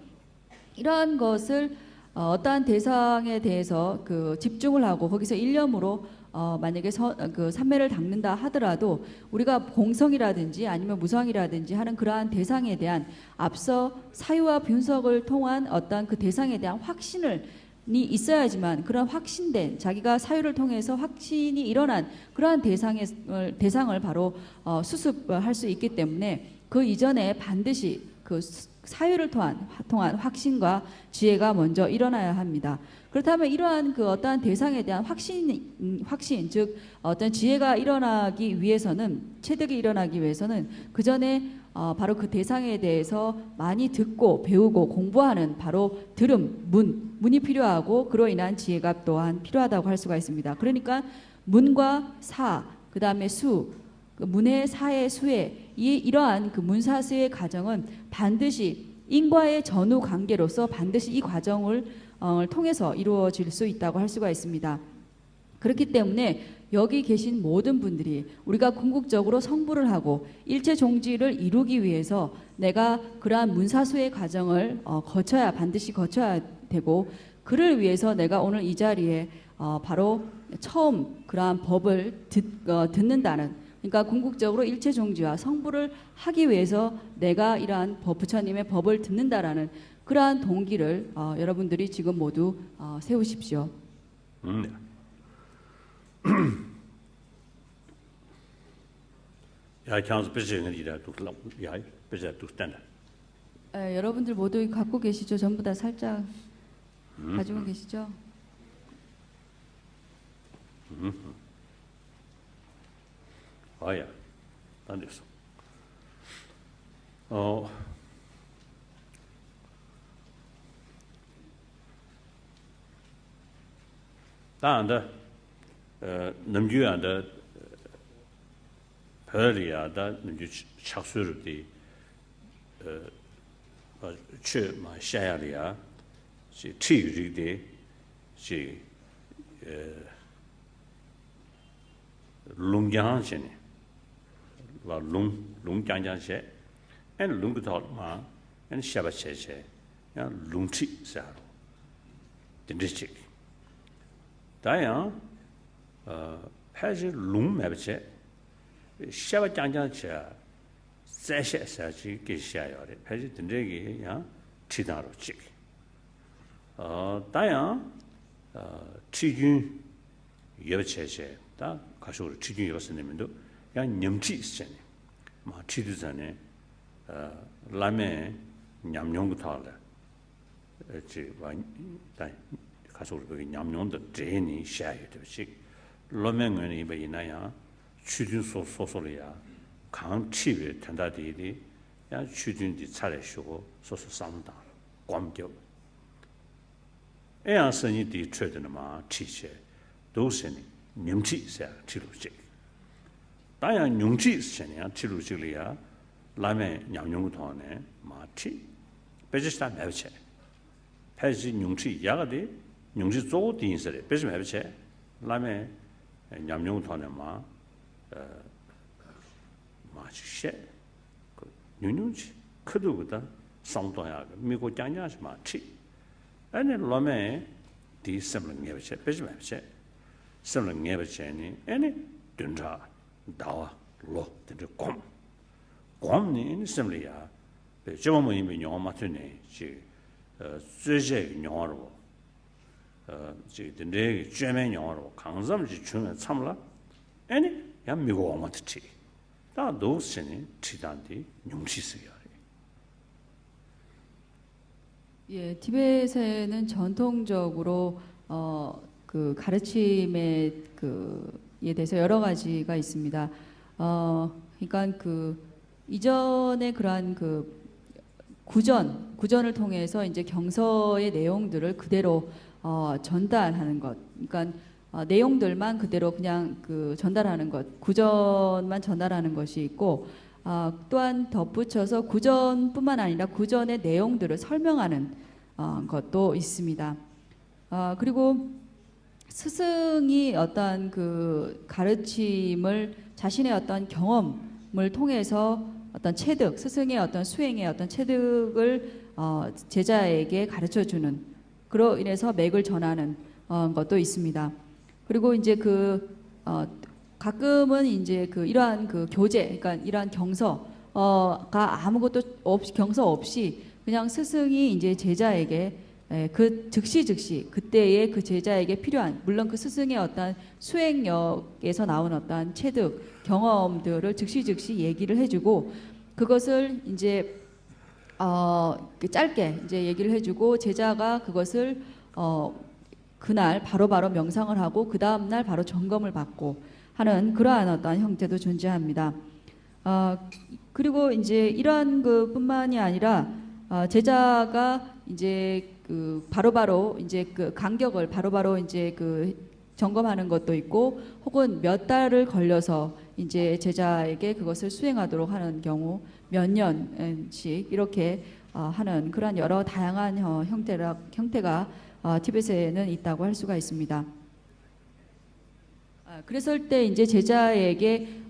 이러한 것을 어떠한 대상에 대해서 그 집중을 하고 거기서 일념으로 만약에 그 삼매를 닦는다 하더라도 우리가 공성이라든지 아니면 무성이라든지 하는 그러한 대상에 대한 앞서 사유와 분석을 통한 어떠한 그 대상에 대한 확신이 있어야지만 그런 확신된 자기가 사유를 통해서 확신이 일어난 그러한 대상을 바로 수습할 수 있기 때문에 그 이전에 반드시 그 사유를 통한 확신과 지혜가 먼저 일어나야 합니다. 그렇다면 이러한 그 어떠한 대상에 대한 확신, 즉 어떤 지혜가 일어나기 위해서는 체득이 일어나기 위해서는 그 전에 바로 그 대상에 대해서 많이 듣고 배우고 공부하는 바로 문이 필요하고 그로 인한 지혜가 또한 필요하다고 할 수가 있습니다. 그러니까 문과 그 다음에 그 문의 사의 수의 이러한 그 문사수의 과정은 반드시 인과의 전후 관계로서 반드시 이 과정을 통해서 이루어질 수 있다고 할 수가 있습니다. 그렇기 때문에 여기 계신 모든 분들이 우리가 궁극적으로 성불을 하고 일체 종지를 이루기 위해서 내가 그러한 문사수의 과정을 반드시 거쳐야 되고 그를 위해서 내가 오늘 이 자리에 바로 처음 그러한 법을 듣는다는 그러니까 궁극적으로 일체 종지와 성불을 하기 위해서 내가 이러한 부처님의 법을 듣는다라는 그러한 동기를 여러분들이 지금 모두 세우십시오. 여러분들 모두 갖고 계시죠? 전부 다 살짝 가지고 계시죠? 야, 안 됐어. 다른데, 남주야的별이야다 남주 착수르디去嘛下呀里啊，是体育的，是龙江县的。와 롱장장세 엔 롱부터마 엔 샤바체체 야 롱치 사로 딘디치 다야 패지 롱매베체 샤바장장체 세셰사지 게샤요레 패지 딘데기 야 치다로 치 다야 치균 여체체 다 가쇼르 치균 여스님도 양 냠치 있잖아요. 마 치두잖아요. 라메 냠용부터래. 가서 우리 냠용도 제니 샤야 되지. 로맹은 이베이나야 추준소 소소리야. 강치베 된다디디 야 추준디 차례시고 소소 상다. 관교. 애양선이 뒤 트레드는 마 치체. 도선이 냠치사 치루지. 다양 용치 있으냐 치루지리야 라메 냠용부터네 마치 베지스타 매체 패지 용치 야가데 용치 조딘스레 베지 매체 라메 냠용부터네 마치셰 그 뉴뉴치 크도보다 상도야 미고 장냐시 마치 아니 라메 디셈을 매체 베지 매체 semla ngebe cheni ene dunja dawa lo de gom ni ni semla ya be joma mo yimi nyo ma tune ji zhe nyo ro ji de ne jeme nyo ro 강점 ji chune 참라 ene ya mi go ma tchi 다 노스니 치단디 용시스요. 예, 티벳에는 전통적으로 그 가르침에 그에 대해서 여러 가지가 있습니다. 그러니까 그 이전에 그러한 그 구전을 통해서 이제 경서의 내용들을 그대로 전달하는 것. 그러니까 내용들만 그대로 그냥 그 전달하는 것, 구전만 전달하는 것이 있고, 또한 덧붙여서 구전뿐만 아니라 구전의 내용들을 설명하는 것도 있습니다. 그리고 스승이 어떤 그 가르침을 자신의 어떤 경험을 통해서 어떤 체득, 스승의 어떤 수행의 어떤 체득을 제자에게 가르쳐 주는, 그로 인해서 맥을 전하는 것도 있습니다. 그리고 이제 가끔은 이제 이러한 그 교재, 그러니까 이러한 경서가 아무것도 없이, 경서 없이 그냥 스승이 이제 제자에게 그 즉시 그때의 그 제자에게 필요한, 물론 그 스승의 어떤 수행력에서 나온 어떤 체득 경험들을 즉시 얘기를 해주고, 그것을 이제 짧게 이제 얘기를 해주고, 제자가 그것을 그날 바로바로 명상을 하고 그 다음 날 바로 점검을 받고 하는 그러한 어떤 형태도 존재합니다. 그리고 이제 이러한 것뿐만이 아니라 제자가 이제 그 바로바로 이제 그 간격을 바로바로 이제 그 점검하는 것도 있고, 혹은 몇 달을 걸려서 이제 제자에게 그것을 수행하도록 하는 경우, 몇 년씩 이렇게 하는 그런 여러 다양한 형태가 티벳에는 있다고 할 수가 있습니다. 그랬을 때 이제 제자에게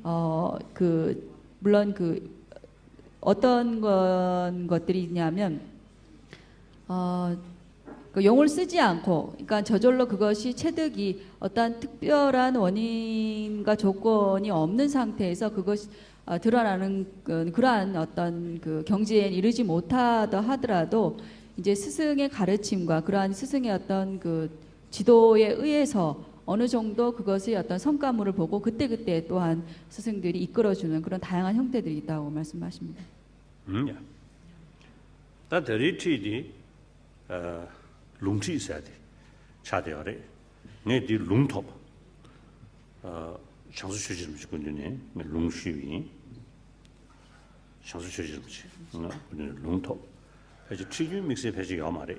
물론 어떤 것들이 있냐면 용을 쓰지 않고, 그러니까 저절로 그것이 체득이 어떤 특별한 원인과 조건이 없는 상태에서 그것이 드러나는 그러한 어떤 그 경지에 이르지 못하다 하더라도, 이제 스승의 가르침과 그러한 스승의 어떤 그 지도에 의해서 어느 정도 그것의 어떤 성과물을 보고 그때 또한 스승들이 이끌어주는 그런 다양한 형태들이 있다고 말씀하십니다. 다 데리티디 룽치 있어야 돼. 차대어래. 내디 룽톱. 장수 추지름지 군주네. 룽시위. 장수 추지름지. 룽톱. 그래서 치유 믹스에 배지 야마래.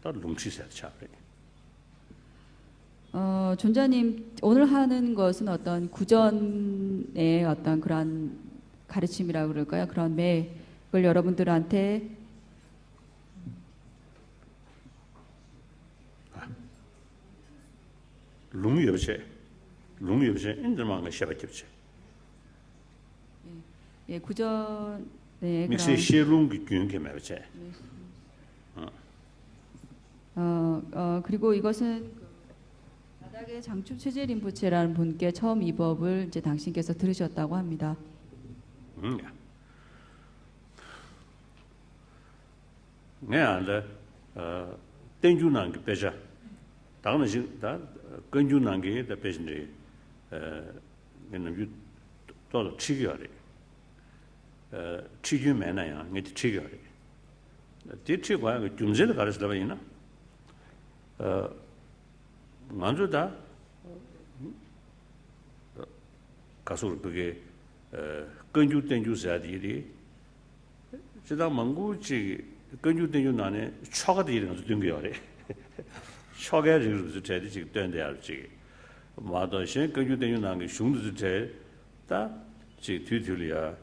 다 룽치 있어야 차래. 존자님 오늘 하는 것은 어떤 구전의 어떤 그런 가르침이라고 그럴까요? 그런 맥을 여러분들한테 룽유업체 인들만가 샤바집체. 예, 구전의 믹스에 시룽기 균게 매체. 그리고 이것은 바닥의 장충 최재림부체라는 분께 처음 이 법을 이제 당신께서 들으셨다고 합니다. 내가 땡주난 게 빼자. 당연히 다 근주난 게 빼진데 얘는 또 치기하래. 치기 매나야. 내 치기하래. 대체가 그 좀제를 가르쳐 봐이나. 먼저다 가서 그게 근주 땡주사들이 지다 망고지 근주 땡주 나네 초가도 이런 것도 된 거야. 초가 지금 제대로 지금 된대 알지. 마도신 근주 땡주 나게 슝도 제다 지 뒤들이야.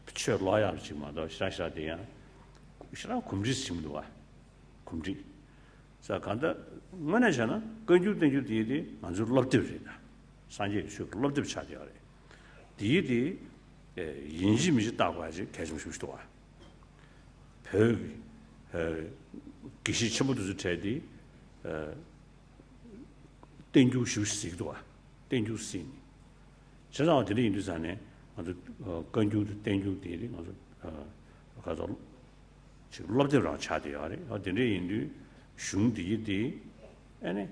피쳐라야 지금 마도 시라시라대야. 시라 kum지심도 와. kum지. 자 간다 뭐냐잖아. 근주 땡주 뒤에 만주 럽드리다. 산지 슈 럽드 차지하래. 뒤에 인심이 있다고 하지. 계속 싶지도 와. 별 기시 처부도 제디 땡주 싶지도 와. 땡주 신. 제가 들이 인도산에 아주 근주 땡주 뒤에 가서 지금 럽드랑 차지하래. 어디에 인도 슝디디 아니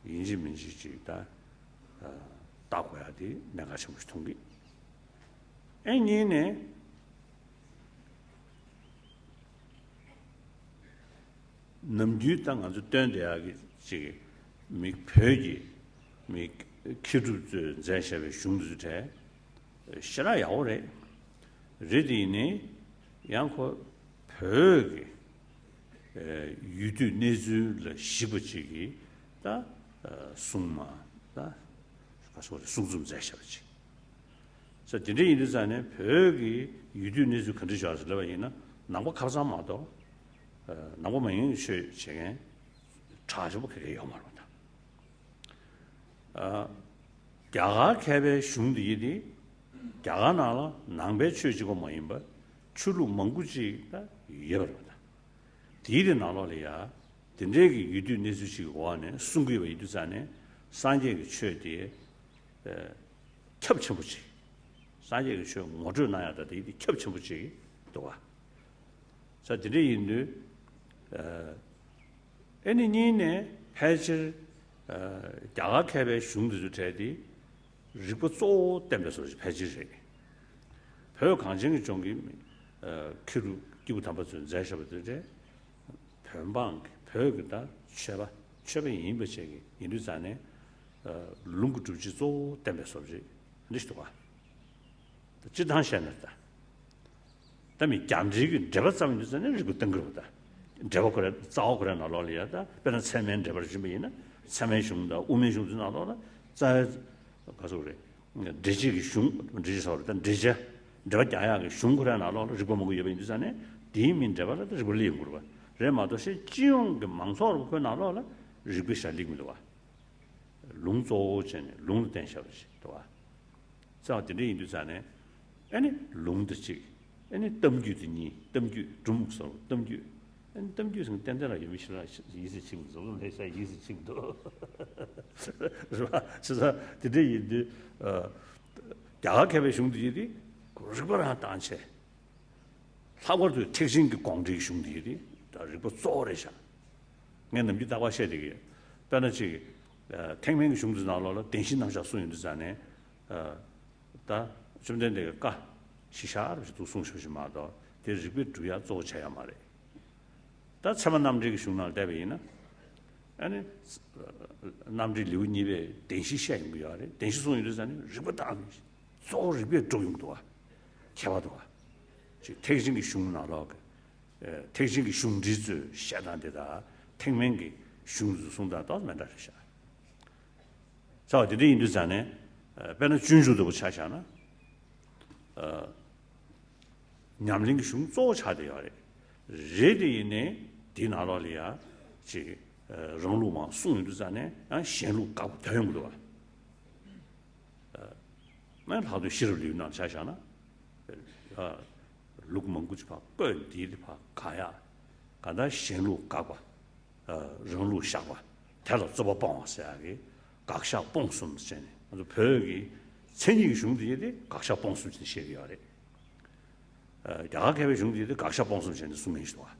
인지민지다 따고야 돼. 내가 좀 통기. 애니네 남주 땅 아주 던데하기 지 미표기 미 키르즈 자샤베 슝즈테 시라 야오레 레디니 양코 벽이 유두 내주를 시부지기 다 숨마 다 가서 숨좀 자샤베지 그래서 진짜 이르자네 벽이 유두 내주 컨디션을 러바이나 나고 가자마도 나고 많이 쉬게 자주 그게 요말로다 야가 개배 슝디디 야가 나라 낭배 취지고 뭐임바 출루 멍구지가 여러다 디리 나라리야 딘제기 유두 내주시 와네 숭기와 이두산에 산제기 최디에 겹쳐부지 산제기 최 모두 나야다 이 겹쳐부지 또와 자 디리 인도 애니니네 패질 야가케베 슝드즈 제디 리고 쏘 때면서 패질이 별 강정이 종기 키루 기부 담버스 자셔버들 변방 별거다 쉐바 인버체기 인도산에 룽구주지 쏘 때면서 리스트가 지단시한다 담이 잠지기 잡았으면 되는 리고 땡거다 저거를 자고를 나로리야다 배는 세면 잡을지면은 세면shum다 우면shum도 나로라 자 가서 그래 디지기 슝 디지서든 디제 저자야게 슝고라 나로라 리고 먹고 예배 인도산에 디민 잡아라 리고 리고 레마도시 지용 그 망소로 그 나로라 리고 샬리고도 와 롱조전 롱된샤지 또와 자들이 인도산에 아니 롱드지 아니 덤규드니 덤규 좀서 덤규 덤규는 된다라 유미실라 이스칭도 좀 해서 이스칭도 그래서 진짜 드디어 야가케베 슝디디 그거를 단체 사고도 택신 그 광주 슝디디 다리고 쏘래샤 내가 믿다 와셔야 되게 변하지 택명 슝디 나로라 대신 남자 소인도 전에 다좀 된데 까 시샤를 또 송쇼시 마다 대리비 주야 조쳐야 말해 다 참한 남들이 슝날 대비나 아니 남들이 리우니베 대시시행 거야래 대시송이 되잖아요 리버다 소 리베 조용도 와 개와도 와 택신기 슝나라 택신기 슝지즈 샤단데다 택명기 슝즈 송다 더 만다샤 자 어디 인도산에 배는 준수도 차잖아 냠링기 슝 조차돼요 레디네 디나로리아 지 롱루마 송유도산에 아 신루 가고 대용도 와 만 하도 시르리 나 차잖아 룩멍구지파 뻘디리파 가야 가다 신루 가고 롱루 샤고 탈로 접어 방사하게 각샤 봉숨 전에 아주 벽이 천이 중들이 각샤 봉숨 시리아래 야가케베 중들이 각샤 봉숨 전에 수면시도 와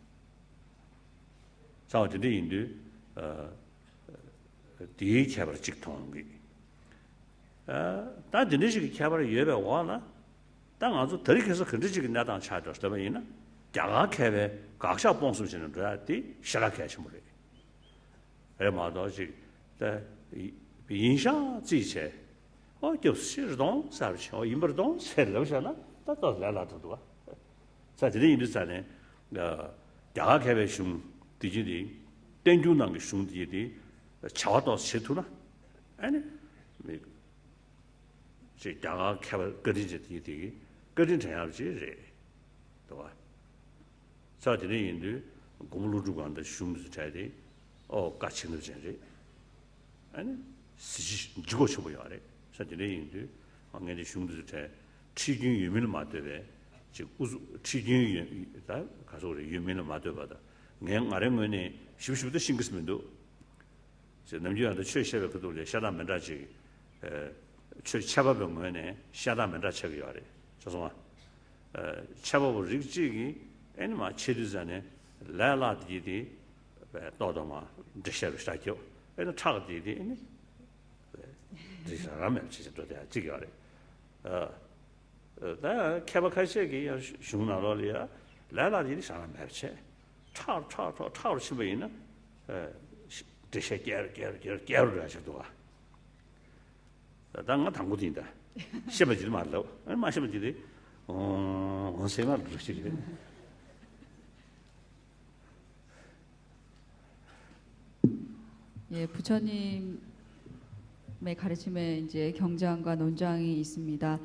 자, 어디 인도 뒤에 개발 직통이 다 드네지 개발 예배 와나 땅 아주 더리해서 근지기 나당 찾았다 보이나 야가케베 각샤 봉숨 전에 들어야지 시라케 하시면 돼 마도지 인샤 지체就是东啥去인버동 셀러잖아 다도 라라도도 자 드리 인도산에 야가케베 슝 디지디 땡주난 게 슝디디 차와도 세투나 아니 제 야가케베 거리지디 거린 전야지 또 자 드리 인도 공루주관의 슝즈 차이디 같이 넣지 아니 지고 쳐보여 아래 사실은 인도 왕년의 슝도 때 치균 유민을 맞대বে 즉 우수 치균 다 가서 우리 유민을 맞대받아 그냥 아래면에 십십도 싱크스면도 저 남주한테 최셔가 그돌에 샤다면다지 최차바병원에 샤다면다 책이 아래 죄송아 차바버 릭지기 애니마 체르자네 라라디디 또도마 드셔를 시작요 애는 차가디디 이 사람은 진짜 또다 지겨래. 나 개박하시기 흉나로리야. 라라지 사람 맵체. 차로 집에는 대체 깨르를 하셔도 당가 당구딘다. 씹어지지 말라고. 얼마 씹어지지? 생활을 그러시지. 예, 부처님의 가르침에 이제 경장과 논장이 있습니다.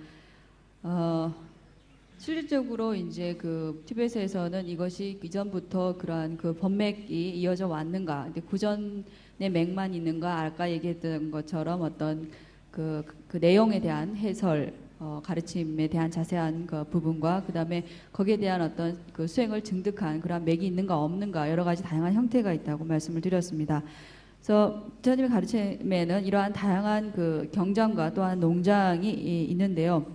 실질적으로 이제 그 티베트에서는 이것이 이전부터 그러한 그 법맥이 이어져 왔는가, 근데 구전의 맥만 있는가, 아까 얘기했던 것처럼 어떤 그 내용에 대한 해설, 가르침에 대한 자세한 그 부분과 그다음에 거기에 대한 어떤 그 수행을 증득한 그런 맥이 있는가 없는가 여러 가지 다양한 형태가 있다고 말씀을 드렸습니다. 그래서 부처님의 가르침에는 이러한 다양한 그 경장과 또한 농장이 있는데요.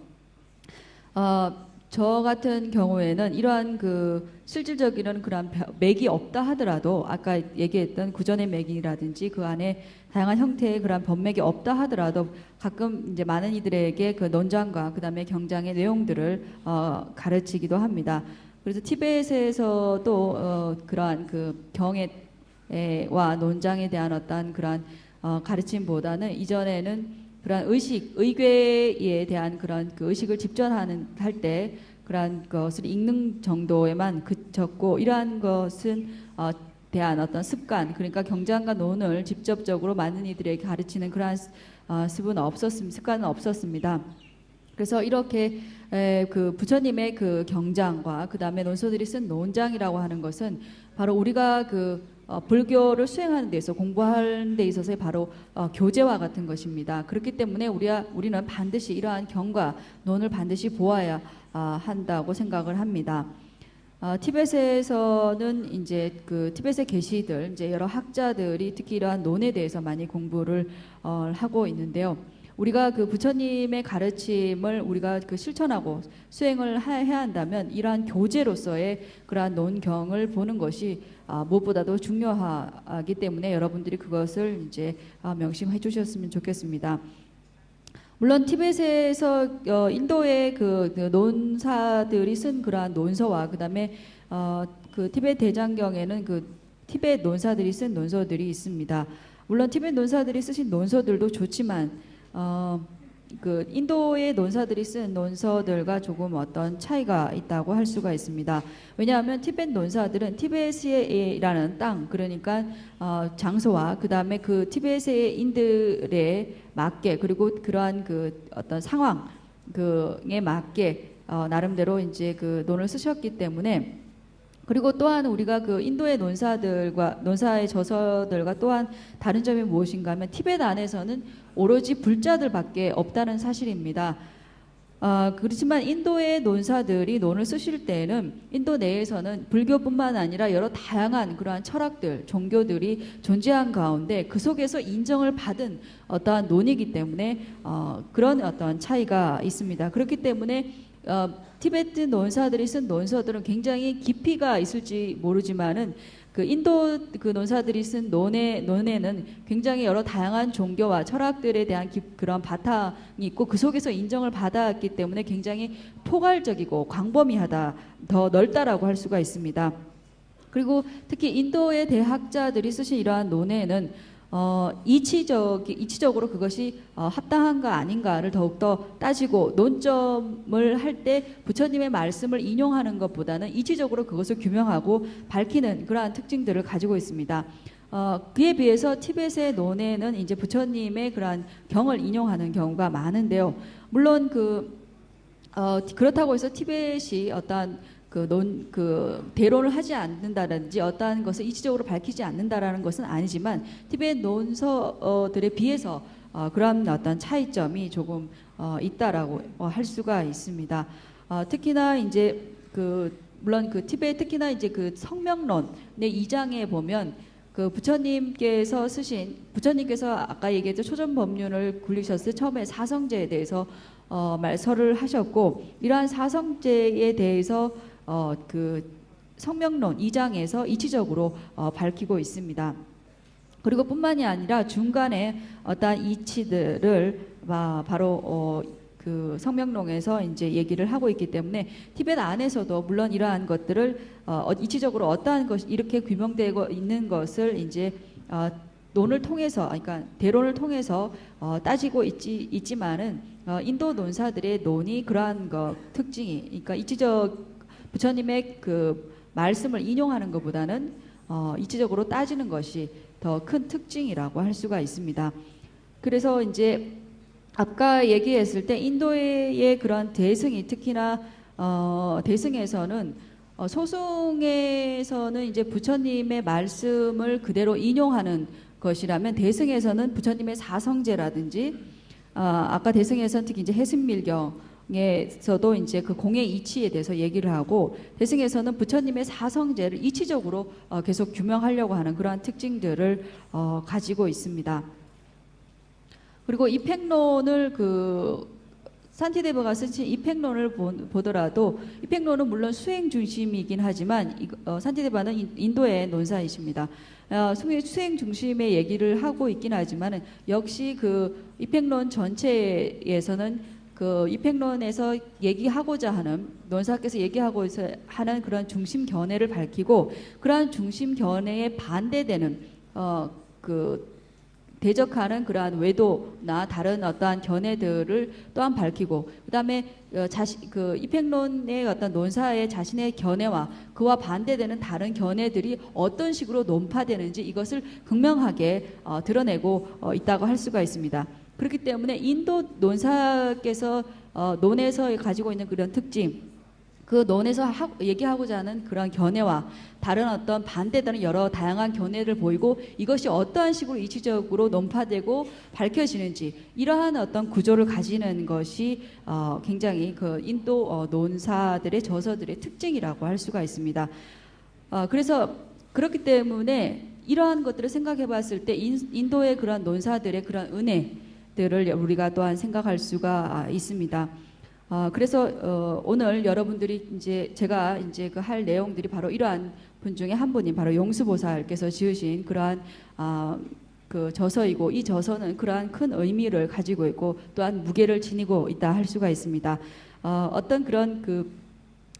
저 같은 경우에는 이러한 그 실질적인 그런 맥이 없다 하더라도 아까 얘기했던 구전의 맥이라든지 그 안에 다양한 형태의 그런 법맥이 없다 하더라도 가끔 이제 많은 이들에게 그 논장과 그다음에 경장의 내용들을 가르치기도 합니다. 그래서 티베트에서도 그러한 그 경애와 논장에 대한 어떤 그러한 가르침보다는 이전에는 그런 의궤에 대한 그런 그 의식을 집전할 때 그러한 것을 읽는 정도에만 그쳤고 이러한 것은 대한 어떤 습관, 그러니까 경장과 논을 직접적으로 많은 이들에게 가르치는 그러한 습관은 없었습니다. 그래서 이렇게 그 부처님의 그 경장과 그 다음에 논소들이 쓴 논장이라고 하는 것은 바로 우리가 그 불교를 수행하는 데 있어서 공부하는 데 있어서의 바로 교재와 같은 것입니다. 그렇기 때문에 우리는 반드시 이러한 경과 논을 반드시 보아야 한다고 생각을 합니다. 티베트에서는 이제 그 티베트에 계시들 이제 여러 학자들이 특히 이러한 논에 대해서 많이 공부를 하고 있는데요. 우리가 그 부처님의 가르침을 우리가 그 실천하고 수행을 해야 한다면 이러한 교재로서의 그러한 논경을 보는 것이 무엇보다도 중요하기 때문에 여러분들이 그것을 이제 명심해 주셨으면 좋겠습니다. 물론 티베트에서 인도의 그 논사들이 쓴 그러한 논서와 그다음에 그 티베트 대장경에는 그 티베트 논사들이 쓴 논서들이 있습니다. 물론 티베트 논사들이 쓰신 논서들도 좋지만 그 인도의 논사들이 쓴 논서들과 조금 어떤 차이가 있다고 할 수가 있습니다. 왜냐하면 티베트 논사들은 티베트이라는 땅, 그러니까 장소와 그 다음에 그 티베트인들에 맞게 그리고 그러한 그 어떤 상황에 맞게 나름대로 이제 그 논을 쓰셨기 때문에. 그리고 또한 우리가 그 인도의 논사의 저서들과 또한 다른 점이 무엇인가 하면 티베트 안에서는 오로지 불자들밖에 없다는 사실입니다. 그렇지만 인도의 논사들이 논을 쓰실 때에는 인도 내에서는 불교뿐만 아니라 여러 다양한 그러한 철학들, 종교들이 존재한 가운데 그 속에서 인정을 받은 어떠한 논이기 때문에 그런 어떤 차이가 있습니다. 그렇기 때문에 티베트 논사들이 쓴 논서들은 굉장히 깊이가 있을지 모르지만은 그 인도 그 논사들이 쓴 논에는 굉장히 여러 다양한 종교와 철학들에 대한 그런 바탕이 있고 그 속에서 인정을 받았기 때문에 굉장히 포괄적이고 광범위하다, 더 넓다라고 할 수가 있습니다. 그리고 특히 인도의 대학자들이 쓰신 이러한 논에는 이치적으로 그것이 합당한가 아닌가를 더욱더 따지고 논점을 할 때 부처님의 말씀을 인용하는 것보다는 이치적으로 그것을 규명하고 밝히는 그러한 특징들을 가지고 있습니다. 그에 비해서 티베트의 논에는 이제 부처님의 그러한 경을 인용하는 경우가 많은데요. 물론 그렇다고 해서 티베트이 어떠한 대론을 하지 않는다든지 어떠한 것을 이치적으로 밝히지 않는다라는 것은 아니지만 티베트 논서들에 비해서 그런 어떤 차이점이 조금 있다라고 할 수가 있습니다. 특히나 이제 물론 그 티베트 특히나 이제 그 성명론의 2장에 보면 그 부처님께서 아까 얘기했죠, 초전법륜을 굴리셨을 때 처음에 사성제에 대해서 말설을 하셨고, 이러한 사성제에 대해서 그 성명론 2장에서 이치적으로 밝히고 있습니다. 그리고 뿐만이 아니라 중간에 어떠한 이치들을 바로 그 성명록에서 이제 얘기를 하고 있기 때문에 티베트 안에서도 물론 이러한 것들을 이치적으로 어떠한 것이 이렇게 규명되고 있는 것을 이제 논을 통해서, 그러니까 대론을 통해서 따지고 있지만은 인도 논사들의 논이 그러한 특징이, 그러니까 이치적 부처님의 그 말씀을 인용하는 것보다는 이치적으로 따지는 것이 더 큰 특징이라고 할 수가 있습니다. 그래서 이제 아까 얘기했을 때 인도의 그런 대승이 특히나 대승에서는 소승에서는 이제 부처님의 말씀을 그대로 인용하는 것이라면 대승에서는 부처님의 사성제라든지 아까 대승에서는 특히 이제 해승밀경에서도 이제 그 공의 이치에 대해서 얘기를 하고 대승에서는 부처님의 사성제를 이치적으로 계속 규명하려고 하는 그러한 특징들을 가지고 있습니다. 그리고 이펙론을 산티데버가 쓰신 이펙론을 보더라도 이펙론은 물론 수행 중심이긴 하지만 산티데버는 인도의 논사이십니다. 수행 중심의 얘기를 하고 있긴 하지만 역시 그 이펙론 전체에서는 그 이펙론에서 얘기하고자 하는 논사께서 얘기하고자 하는 그런 중심 견해를 밝히고 그러한 중심 견해에 반대되는 대적하는 그러한 외도나 다른 어떠한 견해들을 또한 밝히고 그다음에 그 이펙론의 어떤 논사의 자신의 견해와 그와 반대되는 다른 견해들이 어떤 식으로 논파되는지 이것을 극명하게 드러내고 있다고 할 수가 있습니다. 그렇기 때문에 인도 논사께서 논에서 가지고 있는 그런 특징, 그 논에서 얘기하고자 하는 그런 견해와 다른 어떤 반대되는 여러 다양한 견해를 보이고 이것이 어떠한 식으로 이치적으로 논파되고 밝혀지는지 이러한 어떤 구조를 가지는 것이 굉장히 그 인도 논사들의 저서들의 특징이라고 할 수가 있습니다. 그래서 그렇기 때문에 이러한 것들을 생각해 봤을 때 인도의 그런 논사들의 그런 은혜들을 우리가 또한 생각할 수가 있습니다. 그래서 오늘 여러분들이 이제 제가 이제 그 할 내용들이 바로 이러한 분 중에 한 분이 바로 용수보살께서 지으신 그러한 그 저서이고 이 저서는 그러한 큰 의미를 가지고 있고 또한 무게를 지니고 있다 할 수가 있습니다. 어떤 그런 그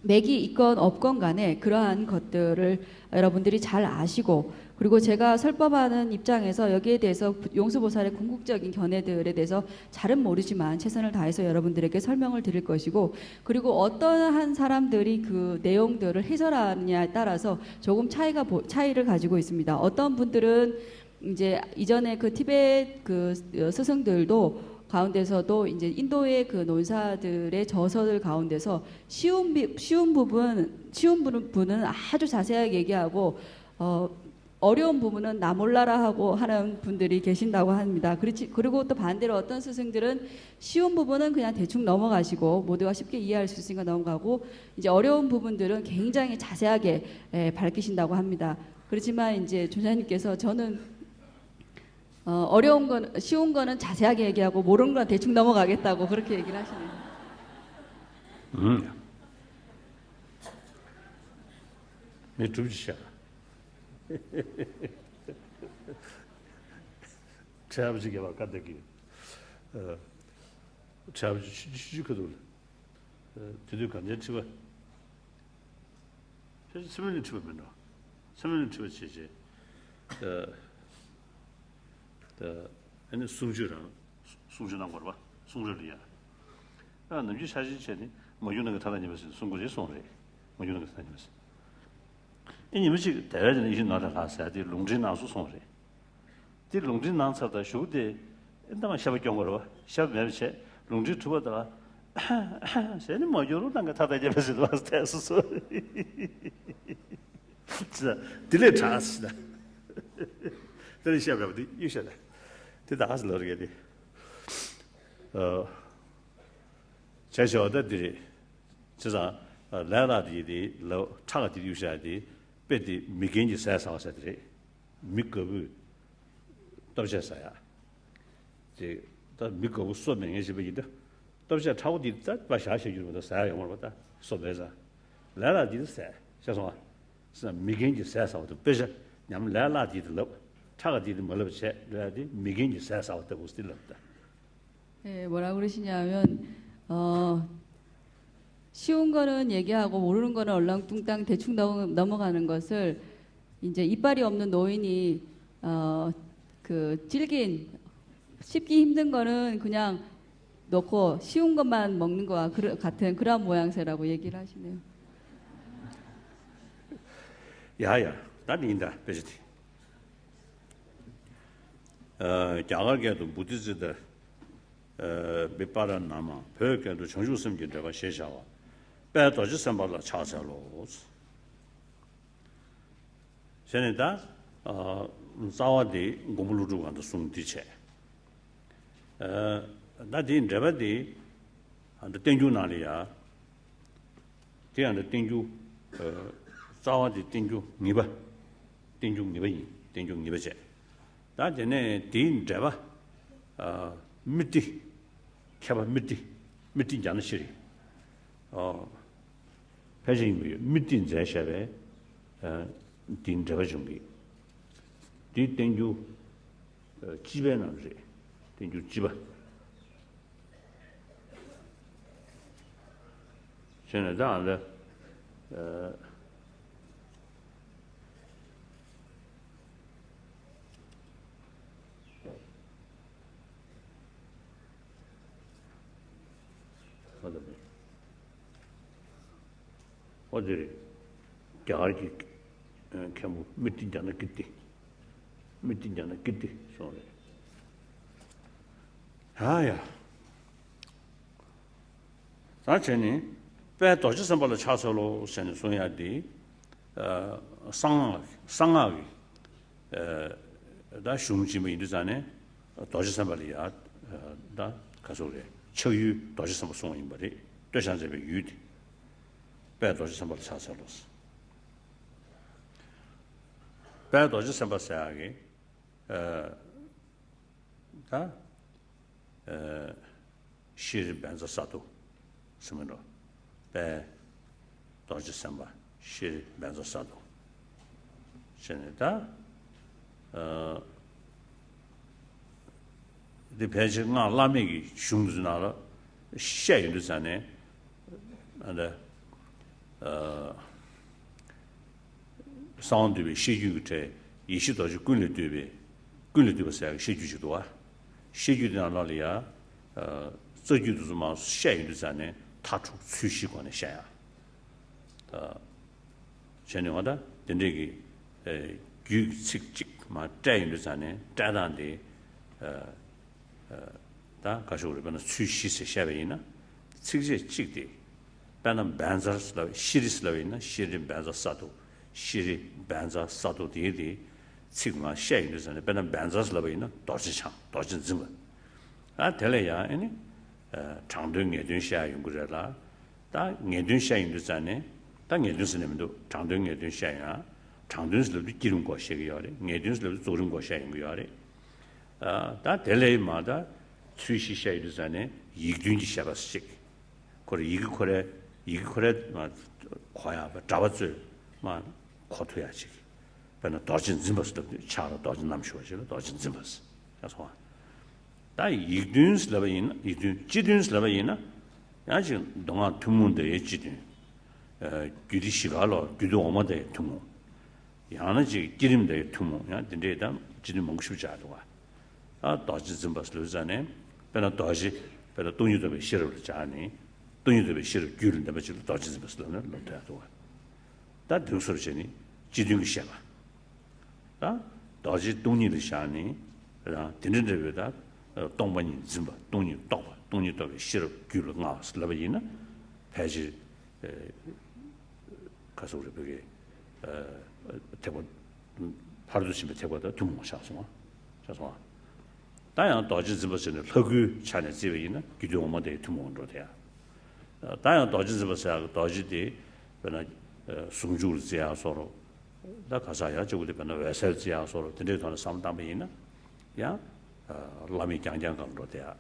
맥이 있건 없건 간에 그러한 것들을 여러분들이 잘 아시고 그리고 제가 설법하는 입장에서 여기에 대해서 용수보살의 궁극적인 견해들에 대해서 잘은 모르지만 최선을 다해서 여러분들에게 설명을 드릴 것이고 그리고 어떠한 사람들이 그 내용들을 해설하느냐에 따라서 조금 차이를 가지고 있습니다. 어떤 분들은 이제 이전에 그 티베트 그 스승들도 가운데서도 이제 인도의 그 논사들의 저서들 가운데서 쉬운 부분은 아주 자세하게 얘기하고 어려운 부분은 나 몰라라 하고 하는 분들이 계신다고 합니다. 그리고 또 반대로 어떤 스승들은 쉬운 부분은 그냥 대충 넘어가시고 모두가 쉽게 이해할 수 있으니까 넘어가고 이제 어려운 부분들은 굉장히 자세하게 밝히신다고 합니다. 그렇지만 이제 조사님께서 저는 어려운 건 쉬운 거는 자세하게 얘기하고 모르는 건 대충 넘어가겠다고 그렇게 얘기를 하시네요. 내 주시야. 제 아버지가 바깥에 제 아버지 시주거든. 드디어 간제 집에 스물네 집에 맨날 스물네 집에 이제 아니 숭주랑 숭주난 거 봐. 숭주리야. 남주 사실 전에 뭐 유는 거 타다니면서 숭구지 송래. 뭐 유는 거 타다니면서. 이 뭐지 대외는 이제 나라 가서 이 롱진나수 송래. 이 롱진나서다 쇼데 인다만 샤바 경거로 샤바 매체 롱지 투바다 쟤는 뭐 요런 거 타다니면서 왔을 때 했었어. 진짜 딜레 차스다. 들 샤바도 유셔다. 다 가서 넣게 돼. 제셔들이 진짜 라라디디 로 차가디 유셔야디 베디 미겐지 사사사들이 미거부 더셔서야. 제 더 미거부 소명이 집이다. 더셔 차고디 다 바샤셔 유로도 사야 뭐보다 소배자. 라라디디 사. 자송아. 진짜 미겐지 사사도 베셔 냠 라라디디 로 차가 뒤에 멀어서 그래야지 미긴이 사사왔다고 스틸렀다. 예, 뭐라고 그러시냐면 쉬운 거는 얘기하고 모르는 거는 얼렁뚱땅 대충 넘어가는 것을 이제 이빨이 없는 노인이 그 씹기 힘든 거는 그냥 넣고 쉬운 것만 먹는 거와 같은 그런 모양새라고 얘기를 하시네요. 야야, 난 인다, 베지티. 야갈게도 무디즈다. 밑바람 남아 벽에도 정주심기 내가 시샤와 빼도지 선발라 차서로 전에다 싸와디 고물루루 간도 숨디체 나디 레바디 한데 땡주 나리야 제한데 땡주 싸와디 땡주 니바 땡주 니바이 땡주 니바제 다 전에 딘 레바 미티 캬바 미티 자는 시리 배진이 미티 자샤베 딘 잡아 준비 디 땡주 집에는 땡주 집아现在的어디를 겨울이 캠부 미팅잖아 그때 소리 아야 사천이 배 도시 선발로 차서로 선을 소야디 상하기 다 shum지미 인도산에 도시 선발이야 다 가서래 처유 도시 선발 송인 말이 되산제베 유디 배 도시 선발 차서로서 배 도시 선발 사야기 다 시르 benza 사도 스면로 배 도시 선발 시르 benza 사도 신에다 이 배지가 라메기 슝즈나라 샤이르산에 안데 사운드비 시주테 이시도지 군리드비서 시주지도와 시주디나라리아 저주도즈마 샤이르산에 타축 수시관에 샤야 전용하다 된대기 규칙직 마 짜인르산에 짜단데 다 가셔오르면 수시세 샤베이나 측제 찍디 반은 반자스라 시리스라이나 시리 반자사도 시리 반자사도 디디 지금아 샤인르산에 반은 반자스라이나 도지창 도진즈마 아 텔레야 아니 장등에 든샤 연구자라 다 녀든샤 인르산에 다 녀든스님도 장등에 든샤야 장든스도 기름 것이에요래 녀든스도 조른 것이에요래 다 텔레마다 수시샤이르산에 이균지 샤바스식 그래 이거래 막 과야 잡았을 막 코토야지 배는 도진 짐버스도 차로 도진 남쇼지로 도진 짐버스 그래서 다 이균스라바인 이균 지균스라바이나 아직 동안 투문데 예지든 규리시가로 규도 오마데 투문 야나지 기름데 투문 야 근데다 지는 먹습자도 아 도진 짐버스로잖아요 배나 도지 배나 돈유도 싫어를 자니 돈유도 싫어 규를 내버지 도지 짐버스로는 놓다도 다 등소르지니 지등이 시작아 다 도지 돈이를 샤니 라 dinner에다 동반이 짐바 돈유도 싫어 규를 나스라바이나 배지 가서 우리 벽에 대본 하루도 심에 대보다 두모 샤서 자서 다양 도지 집어서는 허구 차는 집에는 기도모데 투모로 돼야 다양 도지 집어서 도지디 그러나 숭주를 지야 서로 다 가사야 저거도 변화 외설 지야 서로 근데도 상담이나 야 라미 장장감으로 돼야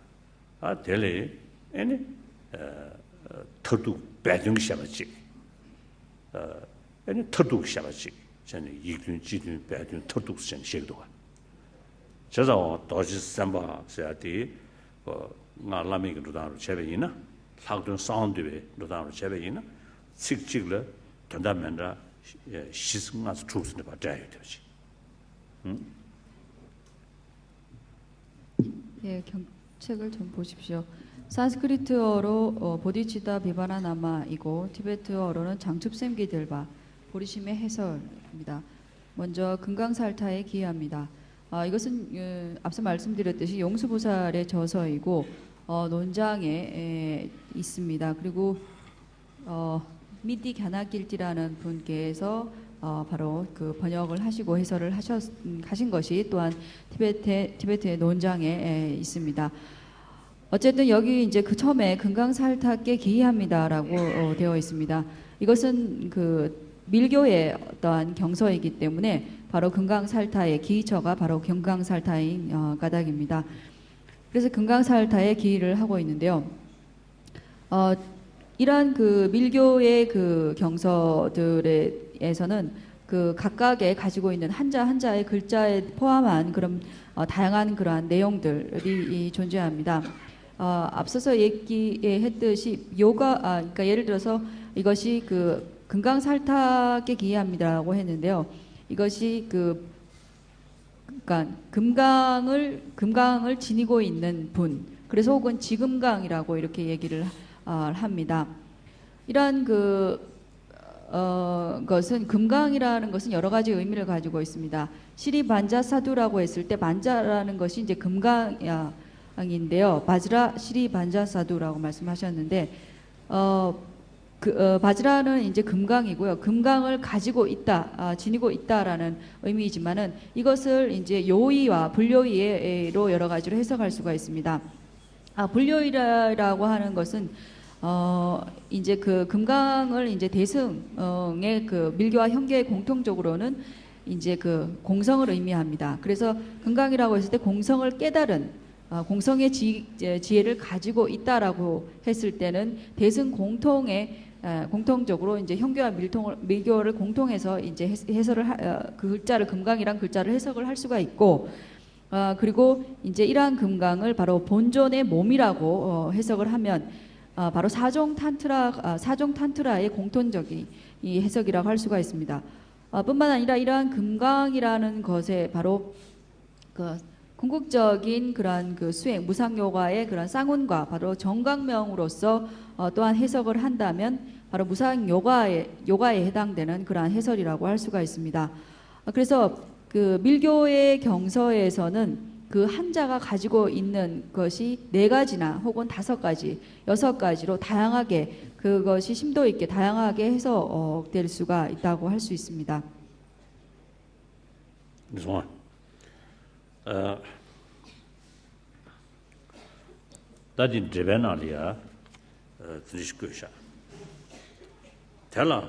아 델레 아니 터두 배중 샤바지 아니 터두 샤바지 전에 이균 지균 배중 터두 선 시도가 저자와 도시 삼바 세야디 nga lami ki rudang ru chebe ina lakdun saundiwe rudang ru chebe ina tsik chikla tanda menda shis nga su troops nipa jayu dewachi. 예, 책을 좀 보십시오. 산스크리트어로 보디치다 비바라나마이고 티베트어로는 장춥샘기들바 보리심의 해설입니다. 먼저 금강살타에 기여합니다. 이것은 앞서 말씀드렸듯이 용수보살의 저서이고 논장에 있습니다. 그리고 미디 갸나길티라는 분께서 바로 그 번역을 하시고 해설을 하신 것이 또한 티베트의 논장에 있습니다. 어쨌든 여기 이제 그 처음에 금강살타께 기이합니다라고 되어 있습니다. 이것은 그 밀교의 어떠한 경서이기 때문에 바로 금강살타의 기이처가 바로 금강살타인 까닭입니다. 그래서 금강살타에 기이를 하고 있는데요. 이러한 그 밀교의 그 경서들에서는 그 각각의 가지고 있는 한자 한자의 글자에 포함한 그런 다양한 그러한 내용들이 존재합니다. 앞서서 얘기했듯이 그러니까 예를 들어서 이것이 그 금강살타께 기이합니다라고 했는데요. 이것이 그러니까 금강을 지니고 있는 분, 그래서 혹은 지금강이라고 이렇게 얘기를 합니다. 이러한 것은 금강이라는 것은 여러 가지 의미를 가지고 있습니다. 시리 반자 사두라고 했을 때 반자라는 것이 이제 금강인데요. 바즈라 시리 반자 사두라고 말씀하셨는데 바즈라는 이제 금강이고요. 금강을 가지고 있다, 지니고 있다라는 의미이지만은 이것을 이제 요의와 불요의로 여러 가지로 해석할 수가 있습니다. 불요의라고 하는 것은 이제 그 금강을 이제 대승의 그 밀교와 형계의 공통적으로는 이제 그 공성을 의미합니다. 그래서 금강이라고 했을 때 공성을 깨달은 공성의 지혜를 가지고 있다라고 했을 때는 대승 공통적으로 이제 형교와 밀교를 공통해서 이제 해설을 그 글자를 금강이란 글자를 해석을 할 수가 있고 그리고 이제 이러한 금강을 바로 본존의 몸이라고 해석을 하면 바로 사종 탄트라의 공통적인 이 해석이라고 할 수가 있습니다. 뿐만 아니라 이러한 금강이라는 것에 바로 그 궁극적인 그러한 그 수행 무상요가의 그런 쌍운과 바로 정강명으로서 또한 해석을 한다면 바로 무상요가에 해당되는 그러한 해설이라고 할 수가 있습니다. 그래서 그 밀교의 경서에서는 그 한자가 가지고 있는 것이 4가지나 혹은 5가지, 6가지로 다양하게 그것이 심도 있게 다양하게 해석될 수가 있다고 할 수 있습니다. 다진 제베나리아 드리시고샤 텔라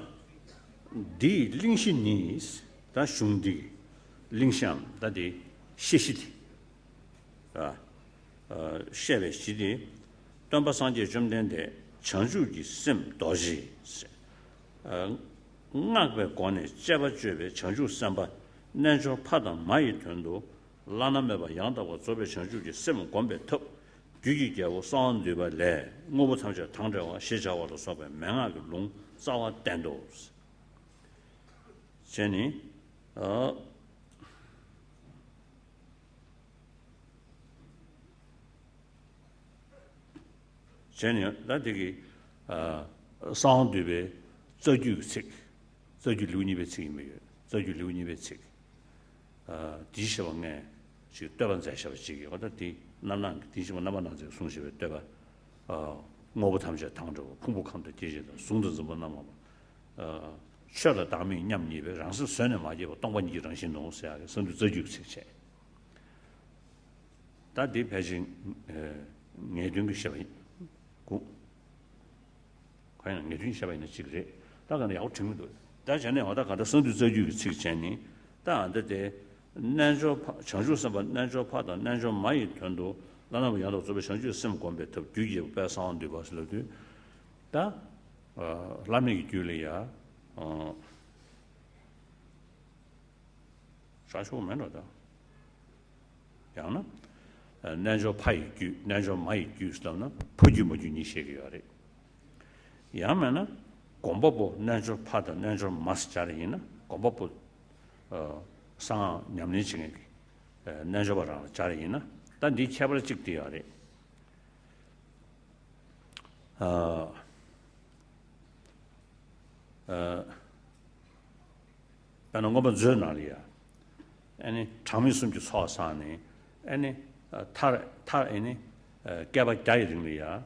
디 링신니스 다 슝디 링샴 다디 시시디 셰베 시디 돈바상제 좀 된데 청주기 심 도시 응악베 관에 제바주베 청주 삼바 난조 파다 마이 돈도 라나메바 양다고 조베 청주기 심 관베 톱 규기계고 상원되발래 뭐부 참저 당저와 시자와도 소베 맹하게 롱 싸와 댄도 제니 제니 나되기 상원되베 저주식 저주 루니베식이며 저주 루니베식 디시왕에 지 떠반자셔지기 어디 남남 디시면 남만나서 송시베 되바 뭐부 탐저 당저 풍부함도 디제도 송도 좀 남아 셔다 다미 냠니베 랑스 선에 맞이고 동반이 정신 농사야 선도 저주식 다디 배진 내중기 셔이 고 과연 내중 셔바이는 지그래 다가는 야 증도 다전에 어디 가다 선도 저주식 전에 다한테 난조 청주 선바 난조 파다 난조 마이 돈도 나나고 야도 저베 청주 심 권베 더 규기 배상한데 봤을때 다 라미기 줄이야 사실 맨로다 양나 난조 파이규 난조 마이규스라나 포주모주 니셰기요레 야마나 공법보 난조 파다 난조 마스자리나 공법보 상 냠니징에 난조바라 자리나 단디 챵벌 찍디요레 그런 거는 저날이야. 아니 참이숨지 소사네. 아니 타타에니 개발 자이링이야.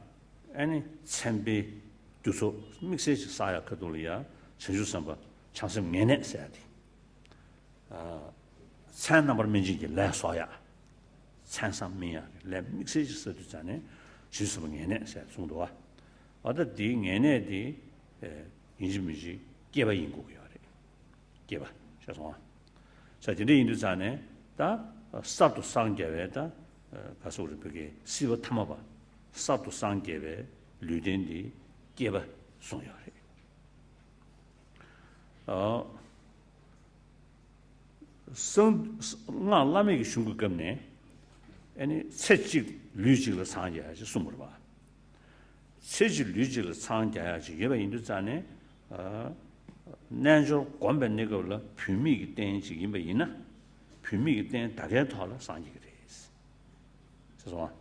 아니 쳔비 주소 믹세지 사야 그돌이야. 전주선바 장성 내내 써야지. 산 넘버 민지기 레소야. 산삼미야. 레 믹세지 써주잖아요. 주소는 내내 써 정도와. 어디 내내디 인지미지 개발 인구요. 개발 죄송합니다. 자, 이제 인도산에 다 사도 상계회다 가서 우리 그게 시버 탐어봐. 사도 상계회 류된디 개발 송여래. 나 라메기 중국급네. 아니 채직 류직을 상계하지 숨을 봐. 채직 류직을 상계하지 예배 인도산에 난조 관변내거라 품미기 땡지 임베이나 품미기 땡 다게 타라 상지게 돼있어. 그래서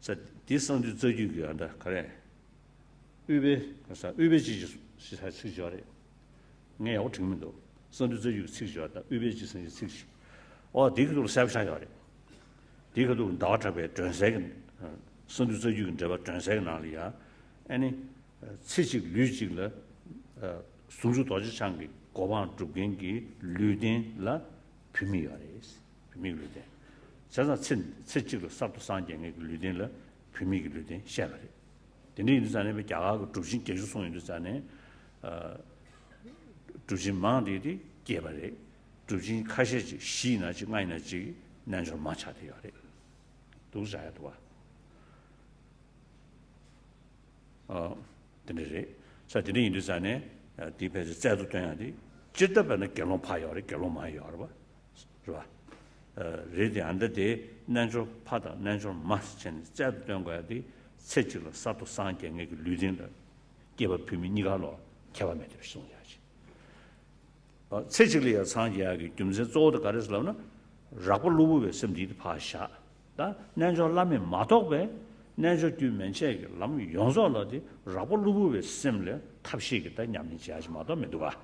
자 디선도 저주기한다. 그래. 의베지 시사 쓰죠래. 내가 증명도 선도 저주 쓰죠다. 의베지 선지 쓰시. 디그도 삽샤요래. 디그도 다타베 전세근 선도 저주긴 잡아 전세근 나리야. 아니 치직 류직라 순수 도지창기 고방 주변기 류된라 비미요레스 비미류된 자자 칠직로 삽도 상경의 류된라 비미기 류된 샤바리 근데 인자네 자가고 주신 계속 송인도 자네 주신 만디디 개발에 주신 카시지 시나지 마이나지 난저 마차되어래 도자야도와 근데 사진이 인자네 디페스 자도 돼야지 지다변의 결론 파요래 결론 마요래 봐. 좋아. 레디 안데데 난조 파다 난조 마스첸 자도 된 거야디 세질로 사도 상경의 류진다. 개발 비미 니가로 개발매 될 수야지. 세질리야 상기하기 좀세 조도 가르스라나 라볼루베 심디디 파샤. 다 난조 라메 마도베 난조 주면체 람 용서라디 라볼루베 심레 탑시겠다 냠니지 하지 마도 메두가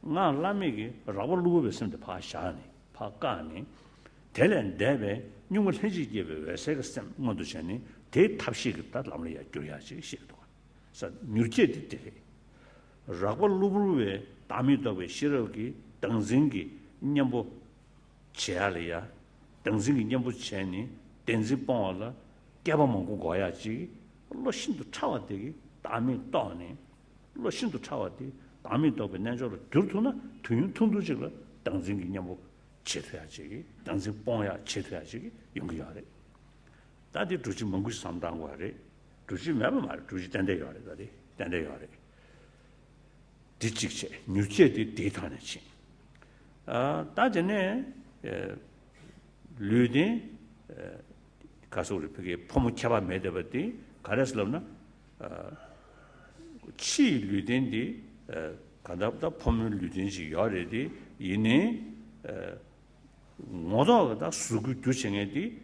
나 라미기 라볼루베 심데 파샤니 파까니 델렌데베 뉴물 해지게베 왜세가 셈 모두샤니 대 탑시겠다 람리야 교야지 시도 자 뉴르체디 데 라볼루베 다미도베 시러기 당진기 냠보 제알이야 당진기 냠보 체니 덴지 뽕라 깨바먹고 거야지 로신도 차와되기 담이 떠네 로신도 차와디 담이 떠고 내저로 들투나 퉁퉁두지가 당진기 냠보 제퇴하지 당진 뽕야 제퇴하지 용기하래 다디 주지 먹고 삼당고 하래 주지 매번 말 주지 된대 요래 다디 된대 요래 디직체 뉴체디 데이터네지 다전에 류딘 가서 우리 그게 포무 캬바 매더버디 가르슬럽나 치 류딘디 간다보다 포무 류딘시 요래디 이네 모두가 수구 주청에디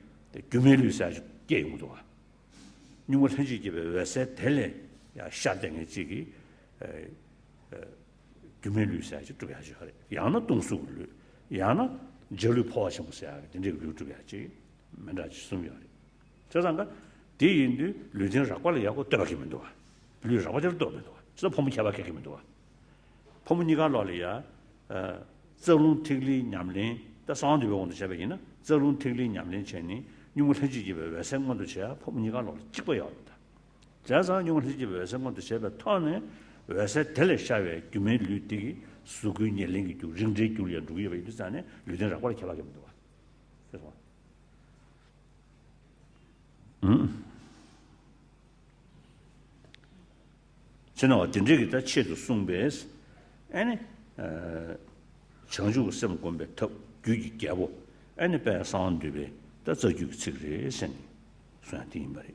규메르사지 게임도 누구 현지집에 왜세 텔레 야 샤댕의 지기 규메르사지 또 하지 하래 야나 동수를 야나 절로 포하셔보세요 근데 그거 하지 맨다지 숨이야 저상가 대인도 류진 작과를 하고 떠박히면 도와 류 작과를 떠면 도와 저 포문 캬바케면 도와 포문이가 놀이야 저룬 틱리 냠린 다 상도 배운도 잡이나 저룬 틱리 냠린 전에 뉴물 해지집에 외생건도 제야 포문이가 놀 찍어야 합니다 자자 뉴물 해지집에 외생건도 제가 터네 외세 텔레샤에 규메 류티기 수군이 링기 주 링제 줄이야 두게 베이드잖아요 류진 작과를 캬바케면 도와 그래서 저는 어떤 적이 다 체도 송배스 아니 정주 셈 공배 더 규기 개보 아니 배 상드베 다 저기 측에 신 수한테 말이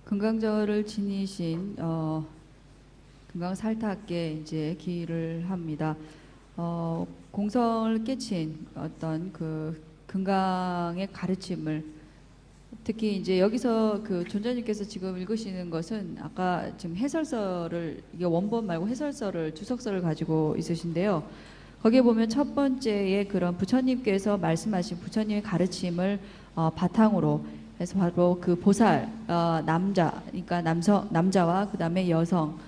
금강절을 지니신 금강살타께 이제 기를 합니다. 공성을 깨친 어떤 그 금강의 가르침을 특히 이제 여기서 그 존자님께서 지금 읽으시는 것은 아까 지금 해설서를 이게 원본 말고 해설서를 주석서를 가지고 있으신데요. 거기에 보면 첫 번째에 그런 부처님께서 말씀하신 부처님의 가르침을 바탕으로 해서 바로 그 보살 남자 그러니까 남자와 그 다음에 여성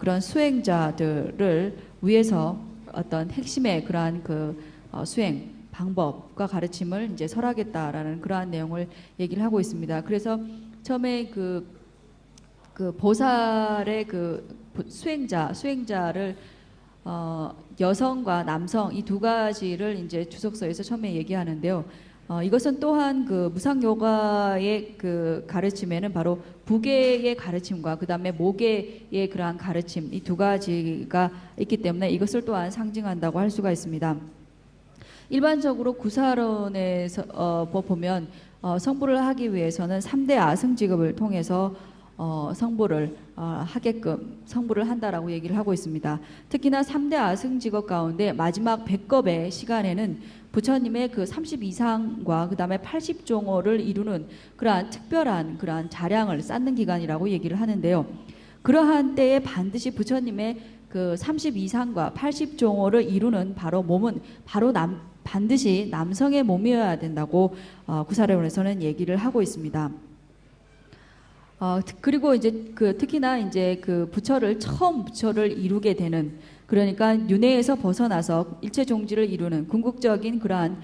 그런 수행자들을 위해서 어떤 핵심의 그러한 그 수행 방법과 가르침을 이제 설하겠다라는 그러한 내용을 얘기를 하고 있습니다. 그래서 처음에 그 보살의 그 수행자를 여성과 남성 이 두 가지를 이제 주석서에서 처음에 얘기하는데요. 이것은 또한 그 무상요가의 그 가르침에는 바로 부계의 가르침과 그 다음에 모계의 그러한 가르침 이 두 가지가 있기 때문에 이것을 또한 상징한다고 할 수가 있습니다. 일반적으로 구사론에서 보면 성불을 하기 위해서는 3대 아승직업을 통해서 성불을 하게끔 성불을 한다라고 얘기를 하고 있습니다. 특히나 3대 아승직업 가운데 마지막 100겁의 시간에는 부처님의 그 32상과 그 다음에 80종호를 이루는 그러한 특별한 그러한 자량을 쌓는 기간이라고 얘기를 하는데요. 그러한 때에 반드시 부처님의 그 32상과 80종호를 이루는 바로 몸은 바로 반드시 남성의 몸이어야 된다고 구사론에서는 얘기를 하고 있습니다. 그리고 이제 특히나 이제 처음 부처를 이루게 되는 그러니까 윤회에서 벗어나서 일체 종지를 이루는 궁극적인 그러한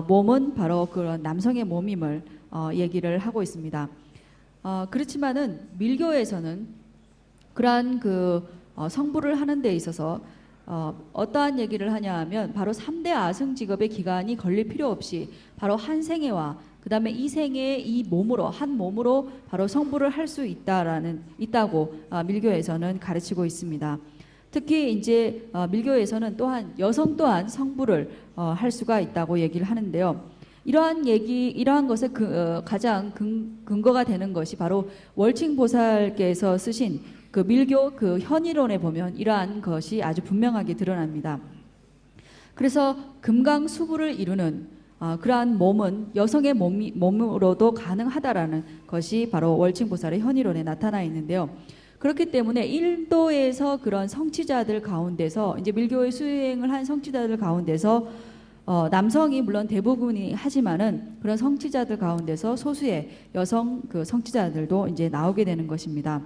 몸은 바로 그런 남성의 몸임을 얘기를 하고 있습니다. 그렇지만은 밀교에서는 그러한 성불을 하는 데 있어서 어떠한 얘기를 하냐 하면 바로 3대 아승직업의 기간이 걸릴 필요 없이 바로 한 생애와 그 다음에 이 생애의 이 몸으로 한 몸으로 바로 성불을 할 수 있다고 밀교에서는 가르치고 있습니다. 특히 이제 밀교에서는 또한 여성 또한 성불을 할 수가 있다고 얘기를 하는데요. 이러한 것의 가장 근거가 되는 것이 바로 월칭보살께서 쓰신 그 밀교 그 현의론에 보면 이러한 것이 아주 분명하게 드러납니다. 그래서 금강수구를 이루는 그러한 몸은 여성의 몸으로도 가능하다라는 것이 바로 월칭보살의 현의론에 나타나 있는데요. 그렇기 때문에 인도에서 그런 성취자들 가운데서 이제 밀교의 수행을 한 성취자들 가운데서 남성이 물론 대부분이 하지만은 그런 성취자들 가운데서 소수의 여성 그 성취자들도 이제 나오게 되는 것입니다.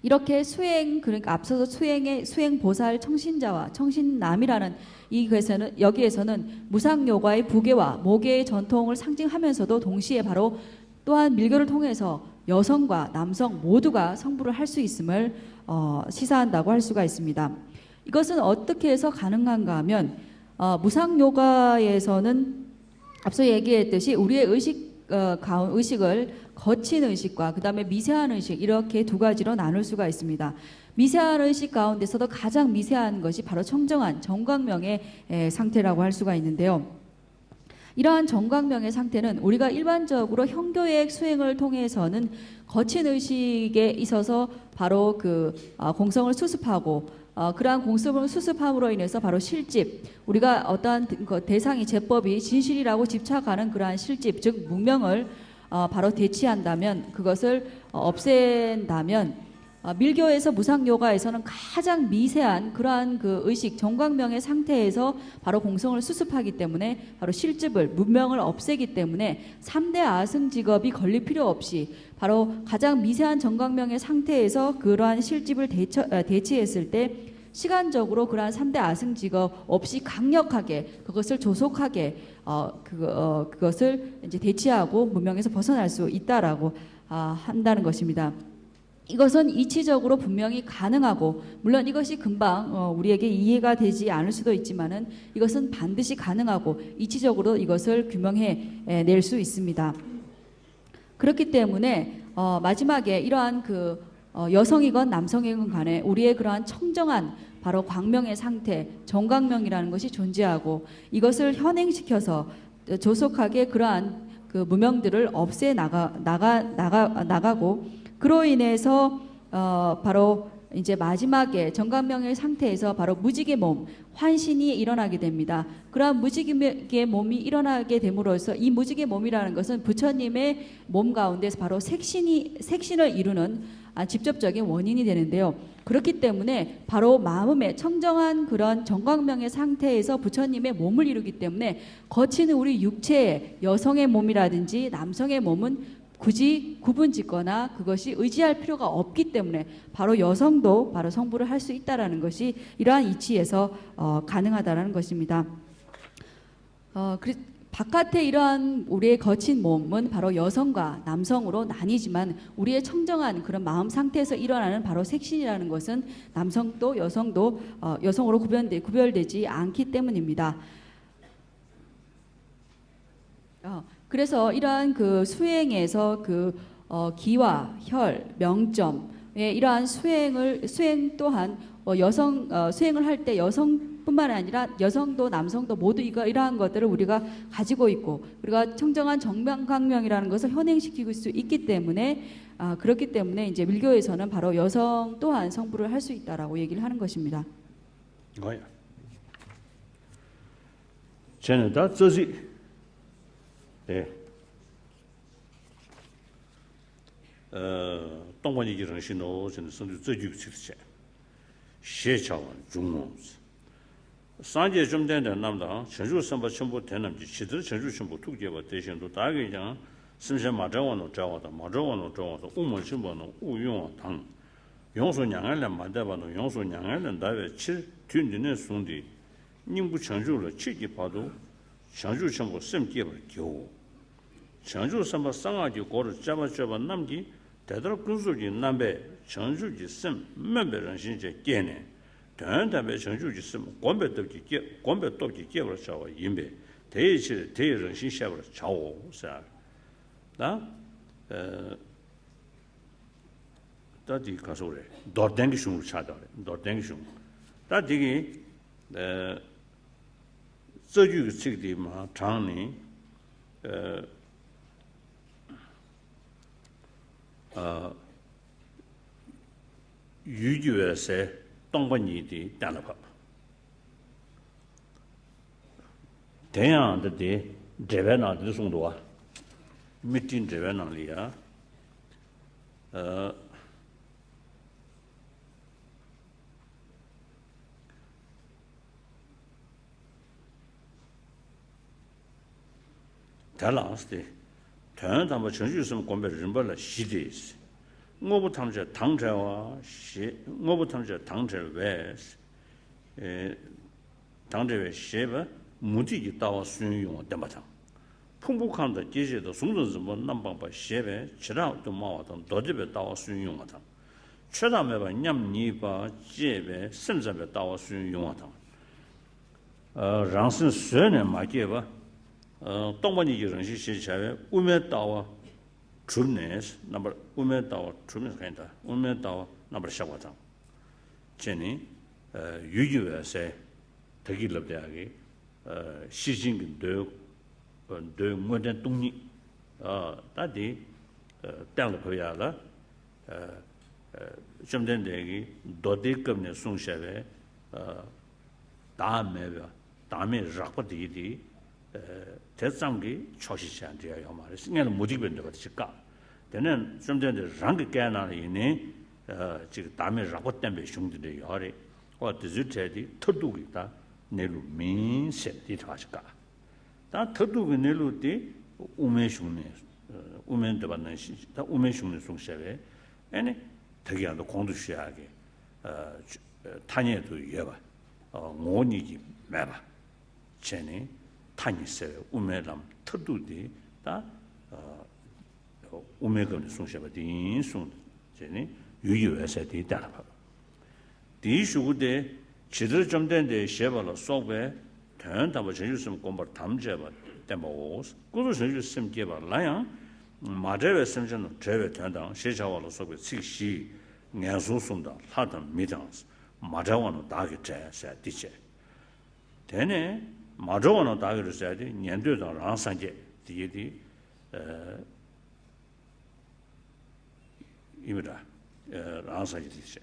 이렇게 그러니까 앞서서 수행 보살 청신자와 청신남이라는 여기에서는 무상요가의 부계와 모계의 전통을 상징하면서도 동시에 바로 또한 밀교를 통해서 여성과 남성 모두가 성불을 할 수 있음을 시사한다고 할 수가 있습니다. 이것은 어떻게 해서 가능한가 하면 무상요가에서는 앞서 얘기했듯이 우리의 의식을 거친 의식과 그 다음에 미세한 의식 이렇게 두 가지로 나눌 수가 있습니다. 미세한 의식 가운데서도 가장 미세한 것이 바로 청정한 정광명의 상태라고 할 수가 있는데요. 이러한 정광명의 상태는 우리가 일반적으로 형교의 수행을 통해서는 거친 의식에 있어서 바로 공성을 수습하고 그러한 공성을 수습함으로 인해서 바로 실집 우리가 어떠한 대상이 제법이 진실이라고 집착하는 그러한 실집 즉 문명을 바로 대치한다면 그것을 없앤다면 밀교에서 무상요가에서는 가장 미세한 그러한 의식 정광명의 상태에서 바로 공성을 수습하기 때문에 바로 실집을 문명을 없애기 때문에 3대 아승직업이 걸릴 필요 없이 바로 가장 미세한 정광명의 상태에서 그러한 실집을 대치했을 때 시간적으로 그러한 3대 아승직업 없이 강력하게 그것을 조속하게 그것을 이제 대치하고 문명에서 벗어날 수 있다라고 한다는 것입니다. 이것은 이치적으로 분명히 가능하고 물론 이것이 금방 우리에게 이해가 되지 않을 수도 있지만은 이것은 반드시 가능하고 이치적으로 이것을 규명해 낼 수 있습니다. 그렇기 때문에 마지막에 이러한 여성이건 남성이건 간에 우리의 그러한 청정한 바로 광명의 상태, 정광명이라는 것이 존재하고 이것을 현행시켜서 조속하게 그러한 그 무명들을 없애 나가고 그로 인해서 바로 이제 마지막에 정광명의 상태에서 바로 무지개 몸, 환신이 일어나게 됩니다. 그러한 무지개 몸이 일어나게 됨으로써 이 무지개 몸이라는 것은 부처님의 몸 가운데서 바로 색신을 이루는 직접적인 원인이 되는데요. 그렇기 때문에 바로 마음의 청정한 그런 정광명의 상태에서 부처님의 몸을 이루기 때문에 거치는 우리 육체의 여성의 몸이라든지 남성의 몸은 굳이 구분 짓거나 그것이 의지할 필요가 없기 때문에 바로 여성도 바로 성불을 할 수 있다라는 것이 이러한 이치에서 가능하다라는 것입니다. 바깥에 이러한 우리의 거친 몸은 바로 여성과 남성으로 나뉘지만 우리의 청정한 그런 마음 상태에서 일어나는 바로 색신이라는 것은 남성도 여성도 여성으로 구별되지 않기 때문입니다. 그래서 이러한 그 수행에서 그 기와 혈, 명점의 이러한 수행 또한 수행을 할 때 여성뿐만 아니라 여성도 남성도 모두 이러한 것들을 우리가 가지고 있고 우리가 청정한 정명광명이라는 것을 현행시키고 수 있기 때문에 그렇기 때문에 이제 밀교에서는 바로 여성 또한 성불을 할 수 있다라고 얘기를 하는 것입니다. 뭐야? 쟤는 다 저지. 네. 동반이 이런 신호 저는 선주 저주 실체. 시차원 중원스. 산제 좀 된다 남다. 전주 선바 전부 대남지 시들 전주 전부 투개와 대신도 다게 그냥 심심 마저원도 자와다. 마저원도 자와다. 우문 신보는 우용 당. 용소냥을 만다바는 용소냥을 다베 7 튠드는 송디. 님부 전주를 치기 봐도 전주 전부 심기를 교. 전주 선바 상하지 고를 잡아 남기 대대로 군수지 남배 전주지 심 멤버는 신제 깨네. 단단배 전주지 심 권배도지 깨버려 자와 임배 대의치 대의를 신샤버려 자오 사. 나 다디 가서래. 도땡기 슝을 찾아래. 도땡기 슝. 다디기 저주 측디마 장니 유주에서 동반이디 단어법 대양한테 제베나들 송도와 미팅 제베나리아 달라스데 전담의 전주스는 공부를 전발라 시대스 뭐부 탐자 당자와 시 뭐부 탐자 당자 외 당자 외 시바 무지기 따와 수용용 때마다 풍부한다 제제도 송전스 뭐 남방바 시베 지라도 마와던 도집에 따와 수용용하다 최다매바 냠니바 제베 심자베 따와 수용용하다 랑슨 수연에 마게바 동반이 이런 시시차에 우메다와 주네스 넘버 우메다와 주네스 간다 우메다와 넘버 샤과장 제니 유유에서 대기럽대하게 시신근도 더 모든 동리 다디 땅을 보야라 좀 된데기 도대급네 송샤베 다음에 작업들이 대상기 초시시한데요 말이야. 생각은 모집인데 같이까. 되는 좀 전에 랑게 깨나리니 지금 다음에 라고 때문에 흉들이 요리. 어디즈테디 터두기다. 내루 민세디 타시까. 다 터두기 내루디 우메흉네. 우멘도 받는 시. 다 우메흉네 송샤베. 아니 되게도 공두시하게 탄예도 예봐. 모니기 매봐. 제니 타니세요. 우메람 터두디 다 우메거는 송샤바딘 송 제니 유유에서 되다. 디슈데 지들 좀 된데 셰발로 속에 단답을 전주스면 공부 담제바 때모스 꾸도 전주스면 개발 라양 마제베 심전은 제베 단당 시차와로 속에 식시 냥소송다 하던 미장스 마자원은 다게 제사 디제 되네 마자원은 다게 제사디 년도다 랑산제 디디 이미라 랑산제 디제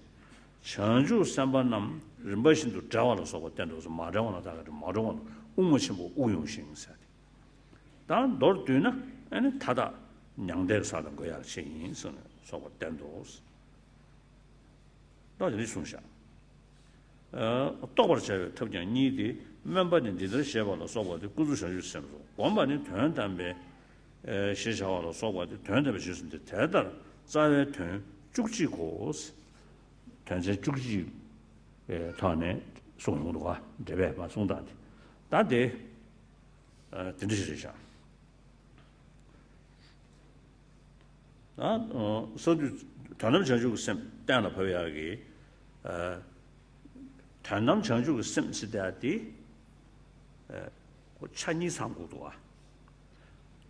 전주 삼반남 림바신도 자와로 서고 된도서 마자원은 다게 마자원 우무신부 우용신사 단 돌드나 아니 타다 냥대 사는 거야 신인선은 서고 된도서 나중에 순샤 또 버저 특정 니디 멤버는 니들 쉐바로 서버도 꾸준히 주셔서 원반이 되는 담배 시샤와로 서버도 되는 담배 주신데 대단 자외 된 죽지고 단지 죽지 단에 송으로가 대배 봐 송단데 다데 진짜시죠 서주 단남 전주 셈 때나 배워야기 단남 전주 셈 시대디 찬이 상고도아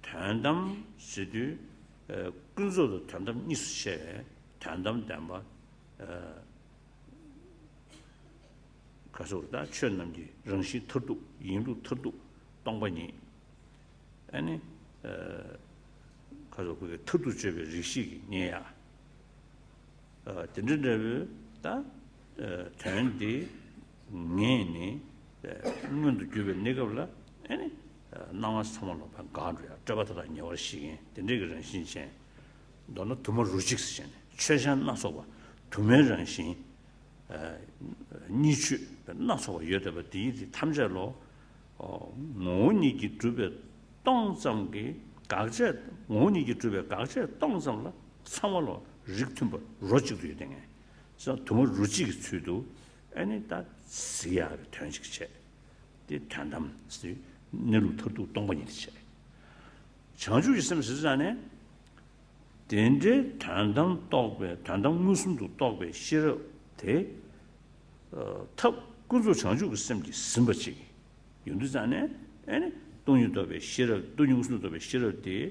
단담 시디 근소도 단담 니스셰 단담 담바 가서다劝남기 정시特도 인도 特도 동반이 아니 가서 그 特도 제베 리시기 녀야 진짜를 다 전디 녀니 문도 주베 내가라 아니 나와서 참아로 반 가르야 저거다 녀시기 진짜가 신신 너는 두머 루직스신 최신 나서봐 두매전신 니치 나서 여대바 디디 탐자로 모니기 주베 동성기 각제 모니기 주베 각제 동성라 참아로 릭tum버 로직도 되네. 그래서 두머 루직 수도 아니 다 시야 편식체 디 단담 시 내로 터도 동반이 되지. 전주 있으면 쓰잖아요. 된제 단담 떡배 단담 무슨도 떡배 싫어 대 탑 군주 전주 있으면 심버지 윤두잖아요. 아니 돈유도배 싫어 돈이 무슨도 싫어 대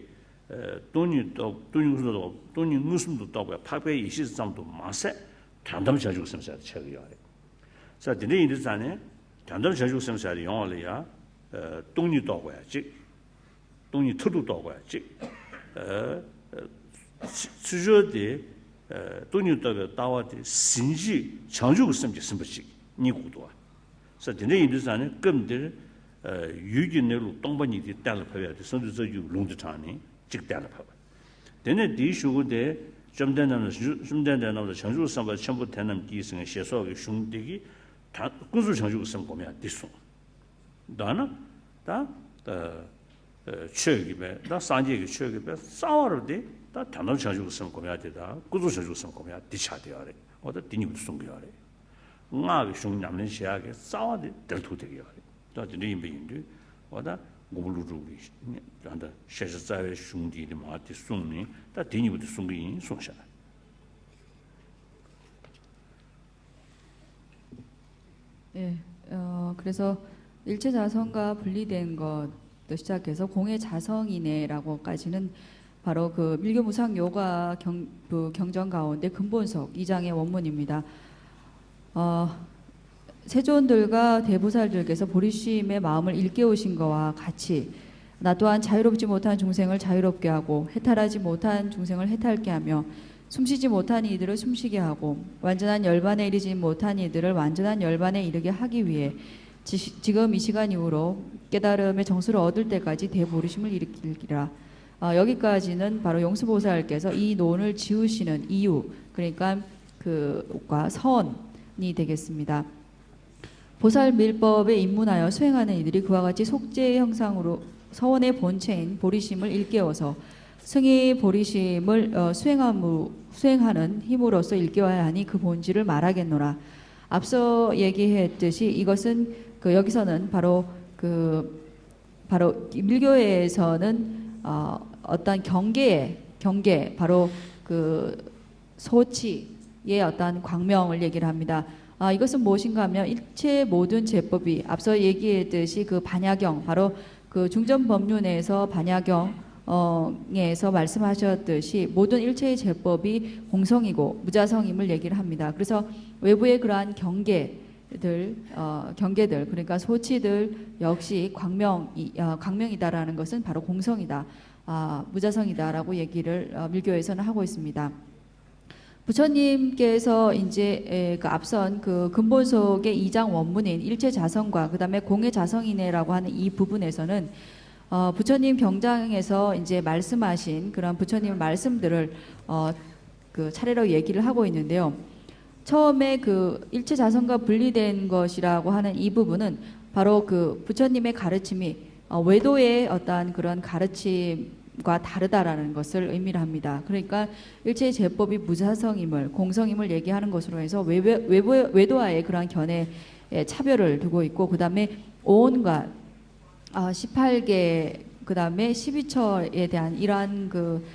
돈유도 돈이 무슨도 떡배 파배 23도 마세 단담 전주 있으면 책이야. 자, 근데 이제잖아요. 단담 전주 있으면 영어로야 돈이 떡배야. 즉 돈이 터도 떡배야. 즉 수저대 돈이 떡배 따와대 신지 전주 있으면 심버지 니구도. 자, 근데 이제잖아요. 금들 유기내로 동반이디 달러 파야 돼. 선두서 유 롱드타니 즉 달러 파. 근데 디슈고대 점대나는 전주 선바 전부 되는 기승의 시소의 흉대기 다 군수 전주 선보면 디수. 나나 다 최기배 나 산지의 최기배 싸워르데 다 단어 전주 선보면 되다. 군수 전주 선보면 디차되어야 돼. 어디 디니부터 송겨야 돼. 나의 흉남는 시야게 싸워데 될투되게 돼. 또 드림빈데 어다 고블루루리 한다 셰자의 흉디의 마티 송니 다 디니부터 송기 송샤. 예, 그래서 일체 자성과 분리된 것도 시작해서 공의 자성이네라고까지는 바로 그 밀교무상 요가 경전 가운데 근본석 2장의 원문입니다. 세존들과 대보살들께서 보리심의 마음을 일깨우신 것과 같이 나 또한 자유롭지 못한 중생을 자유롭게 하고 해탈하지 못한 중생을 해탈케 하며 숨쉬지 못한 이들을 숨쉬게 하고 완전한 열반에 이르지 못한 이들을 완전한 열반에 이르게 하기 위해 지금 이 시간 이후로 깨달음의 정수를 얻을 때까지 대보리심을 일으키리라. 여기까지는 바로 용수보살께서 이 논을 지으시는 이유, 그러니까 그과 선이 되겠습니다. 보살 밀법에 입문하여 수행하는 이들이 그와 같이 속죄의 형상으로 서원의 본체인 보리심을 일깨워서 승희 보리심을 수행하는 힘으로써 일깨워야 하니 그 본질을 말하겠노라. 앞서 얘기했듯이 이것은 여기서는 바로 밀교에서는 어떤 경계 바로 소치의 어떤 광명을 얘기를 합니다. 이것은 무엇인가 하면 일체 모든 제법이 앞서 얘기했듯이 반야경 바로 중전 법륜에서 반야경 에서 말씀하셨듯이 모든 일체의 제법이 공성이고 무자성임을 얘기를 합니다. 그래서 외부의 그러한 경계들 그러니까 소치들 역시 광명이다라는 것은 바로 공성이다, 무자성이다라고 얘기를 밀교에서는 하고 있습니다. 부처님께서 이제 그 앞선 그 근본속의 2장 원문인 일체자성과 그 다음에 공해자성이네라고 하는 이 부분에서는 부처님 경장에서 이제 말씀하신 그런 부처님의 말씀들을 그 차례로 얘기를 하고 있는데요. 처음에 그 일체자성과 분리된 것이라고 하는 이 부분은 바로 그 부처님의 가르침이 외도의 어떠한 그런 가르침과 다르다라는 것을 의미를 합니다. 그러니까 일체의 제법이 무자성임을, 공성임을 얘기하는 것으로 해서 외도와의 그러한 견해의 차별을 두고 있고, 그 다음에 오온과 18개 그 다음에 12처에 대한 이러한 그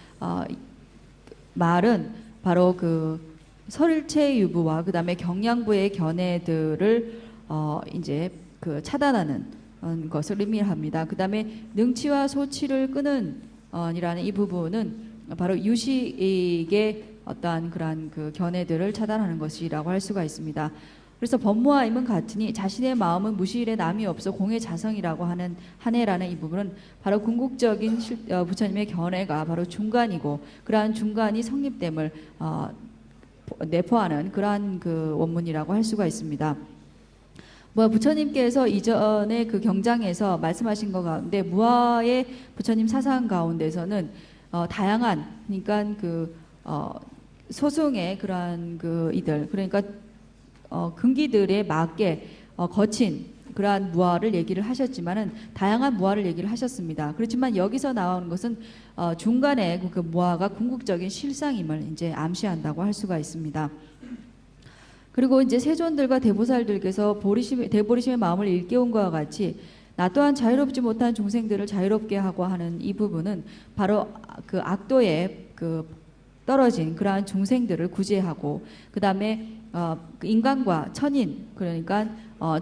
말은 바로 그 설일체 유부와 그 다음에 경량부의 견해들을 이제 그 차단하는 것을 의미합니다. 그 다음에 능치와 소치를 끄는 이라는 이 부분은 바로 유식의 어떠한 그러한 그 견해들을 차단하는 것이라고 할 수가 있습니다. 그래서 법무와 임은 같으니 자신의 마음은 무시일에 남이 없어 공의 자성이라고 하는 한해라는 이 부분은 바로 궁극적인 부처님의 견해가 바로 중간이고, 그러한 중간이 성립됨을 내포하는 그러한 그 원문이라고 할 수가 있습니다. 부처님께서 이전에 그 경장에서 말씀하신 것 가운데 무아의 부처님 사상 가운데서는 다양한, 그러니까 그 소승의 그러한 그 이들, 그러니까 근기들에 맞게 거친 그러한 무아를 얘기를 하셨지만은 다양한 무아를 얘기를 하셨습니다. 그렇지만 여기서 나오는 것은 중간에 그 무아가 궁극적인 실상임을 이제 암시한다고 할 수가 있습니다. 그리고 이제 세존들과 대보살들께서 대보리심의 마음을 일깨운 것과 같이 나 또한 자유롭지 못한 중생들을 자유롭게 하고 하는 이 부분은 바로 그 악도에 그 떨어진 그러한 중생들을 구제하고, 그 다음에 인간과 천인, 그러니까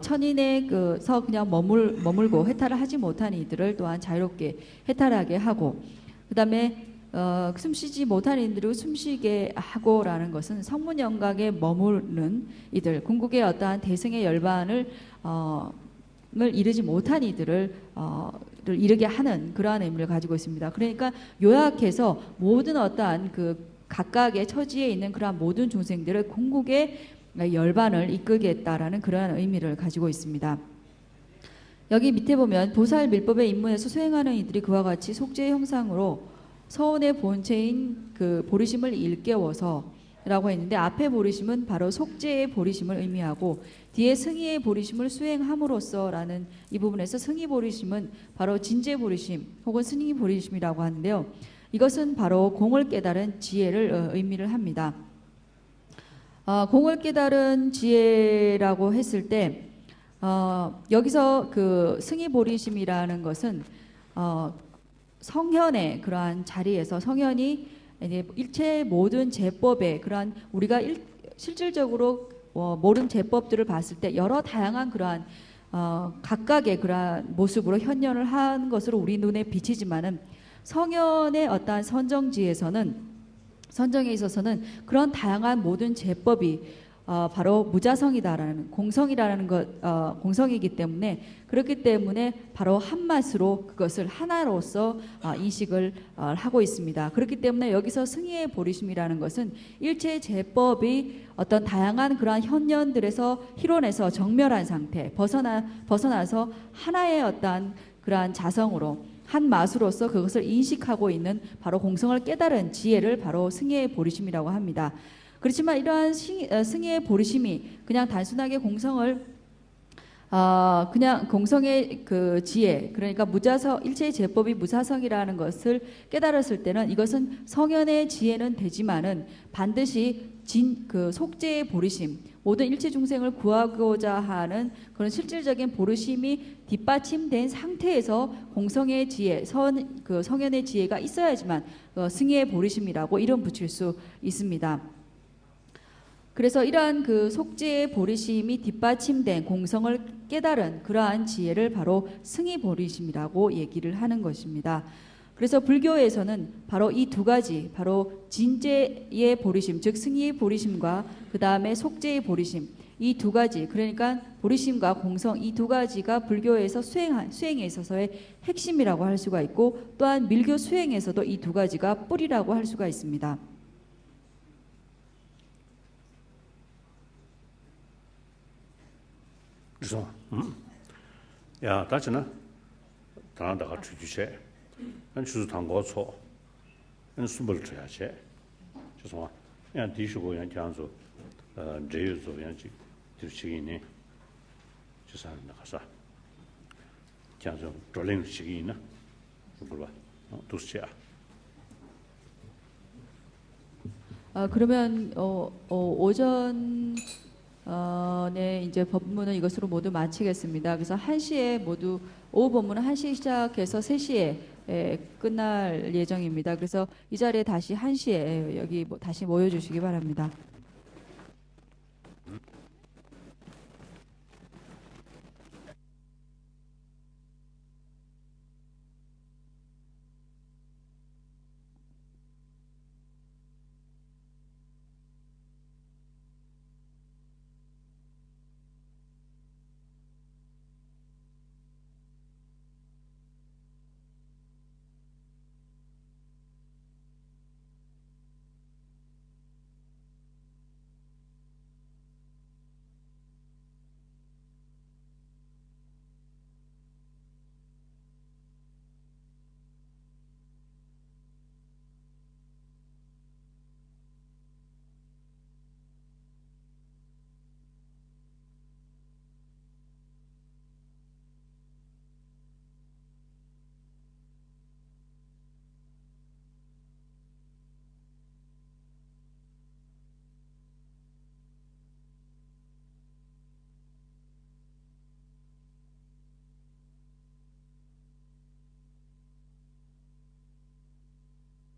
천인의 그서 그냥 머물고 해탈을 하지 못한 이들을 또한 자유롭게 해탈하게 하고, 그 다음에 숨쉬지 못한 이들을 숨쉬게 하고라는 것은 성문영각에 머무르는 이들, 궁극의 어떠한 대승의 열반을 이르지 못한 이들을 이르게 하는 그러한 의미를 가지고 있습니다. 그러니까 요약해서 모든 어떠한 그 각각의 처지에 있는 그러한 모든 중생들을 궁극의 열반을 이끌겠다라는 그러한 의미를 가지고 있습니다. 여기 밑에 보면 보살 밀법의 입문에서 수행하는 이들이 그와 같이 속죄의 형상으로 서원의 본체인 그 보리심을 일깨워서 라고 했는데, 앞에 보리심은 바로 속죄의 보리심을 의미하고 뒤에 승의의 보리심을 수행함으로써 라는 이 부분에서 승의 보리심은 바로 진제 보리심 혹은 스님이 보리심이라고 하는데요. 이것은 바로 공을 깨달은 지혜를 의미를 합니다. 공을 깨달은 지혜라고 했을 때 여기서 그 승의 보리심이라는 것은 성현의 그러한 자리에서 성현이 이제 일체 모든 제법의 그러한 우리가 실질적으로 모든 제법들을 봤을 때 여러 다양한 그러한 각각의 그러한 모습으로 현현을 한 것으로 우리 눈에 비치지만은 성현의 어떠한 선정에 있어서는 그런 다양한 모든 제법이 바로 무자성이다라는 공성이라는 것, 공성이기 때문에, 그렇기 때문에 바로 한 맛으로 그것을 하나로서 인식을 하고 있습니다. 그렇기 때문에 여기서 승의의 보리심이라는 것은 일체 제법이 어떤 다양한 그러한 현년들에서 희론에서 정멸한 상태, 벗어나서 하나의 어떠한 그러한 자성으로 한 맛으로서 그것을 인식하고 있는 바로 공성을 깨달은 지혜를 바로 승의의 보리심이라고 합니다. 그렇지만 이러한 승의의 보리심이 그냥 단순하게 공성을 그냥 공성의 그 지혜, 그러니까 일체의 제법이 무사성이라는 것을 깨달았을 때는 이것은 성현의 지혜는 되지만은 반드시 그 속죄의 보리심, 모든 일체 중생을 구하고자 하는 그런 실질적인 보리심이 뒷받침된 상태에서 공성의 지혜, 그 성현의 지혜가 있어야지만 승의의 보리심이라고 이름 붙일 수 있습니다. 그래서 이러한 그 속죄의 보리심이 뒷받침된 공성을 깨달은 그러한 지혜를 바로 승의 보리심이라고 얘기를 하는 것입니다. 그래서 불교에서는 바로 이 두 가지, 바로 진제의 보리심, 즉 승리의 보리심과 그 다음에 속죄의 보리심, 이 두 가지, 그러니까 보리심과 공성 이 두 가지가 불교에서 수행에 있어서의 핵심이라고 할 수가 있고, 또한 밀교 수행에서도 이 두 가지가 뿌리라고 할 수가 있습니다. 그래서 야, 다치나 다나다가 주주세, 난 주주 당고초, 난 숨을 줘야지. 죄송아, 그냥 뒤시고 그냥 장소, 제유소 그냥 뒤시기네. 주사는 나가서 장소 돌린 시기나, 그거 봐, 두시야. 그러면 오전 네, 이제 법문은 이것으로 모두 마치겠습니다. 그래서 1시에 모두 오후 법문은 1시 시작해서 3시에 끝날 예정입니다. 그래서 이 자리에 다시 1시에 여기 다시 모여주시기 바랍니다.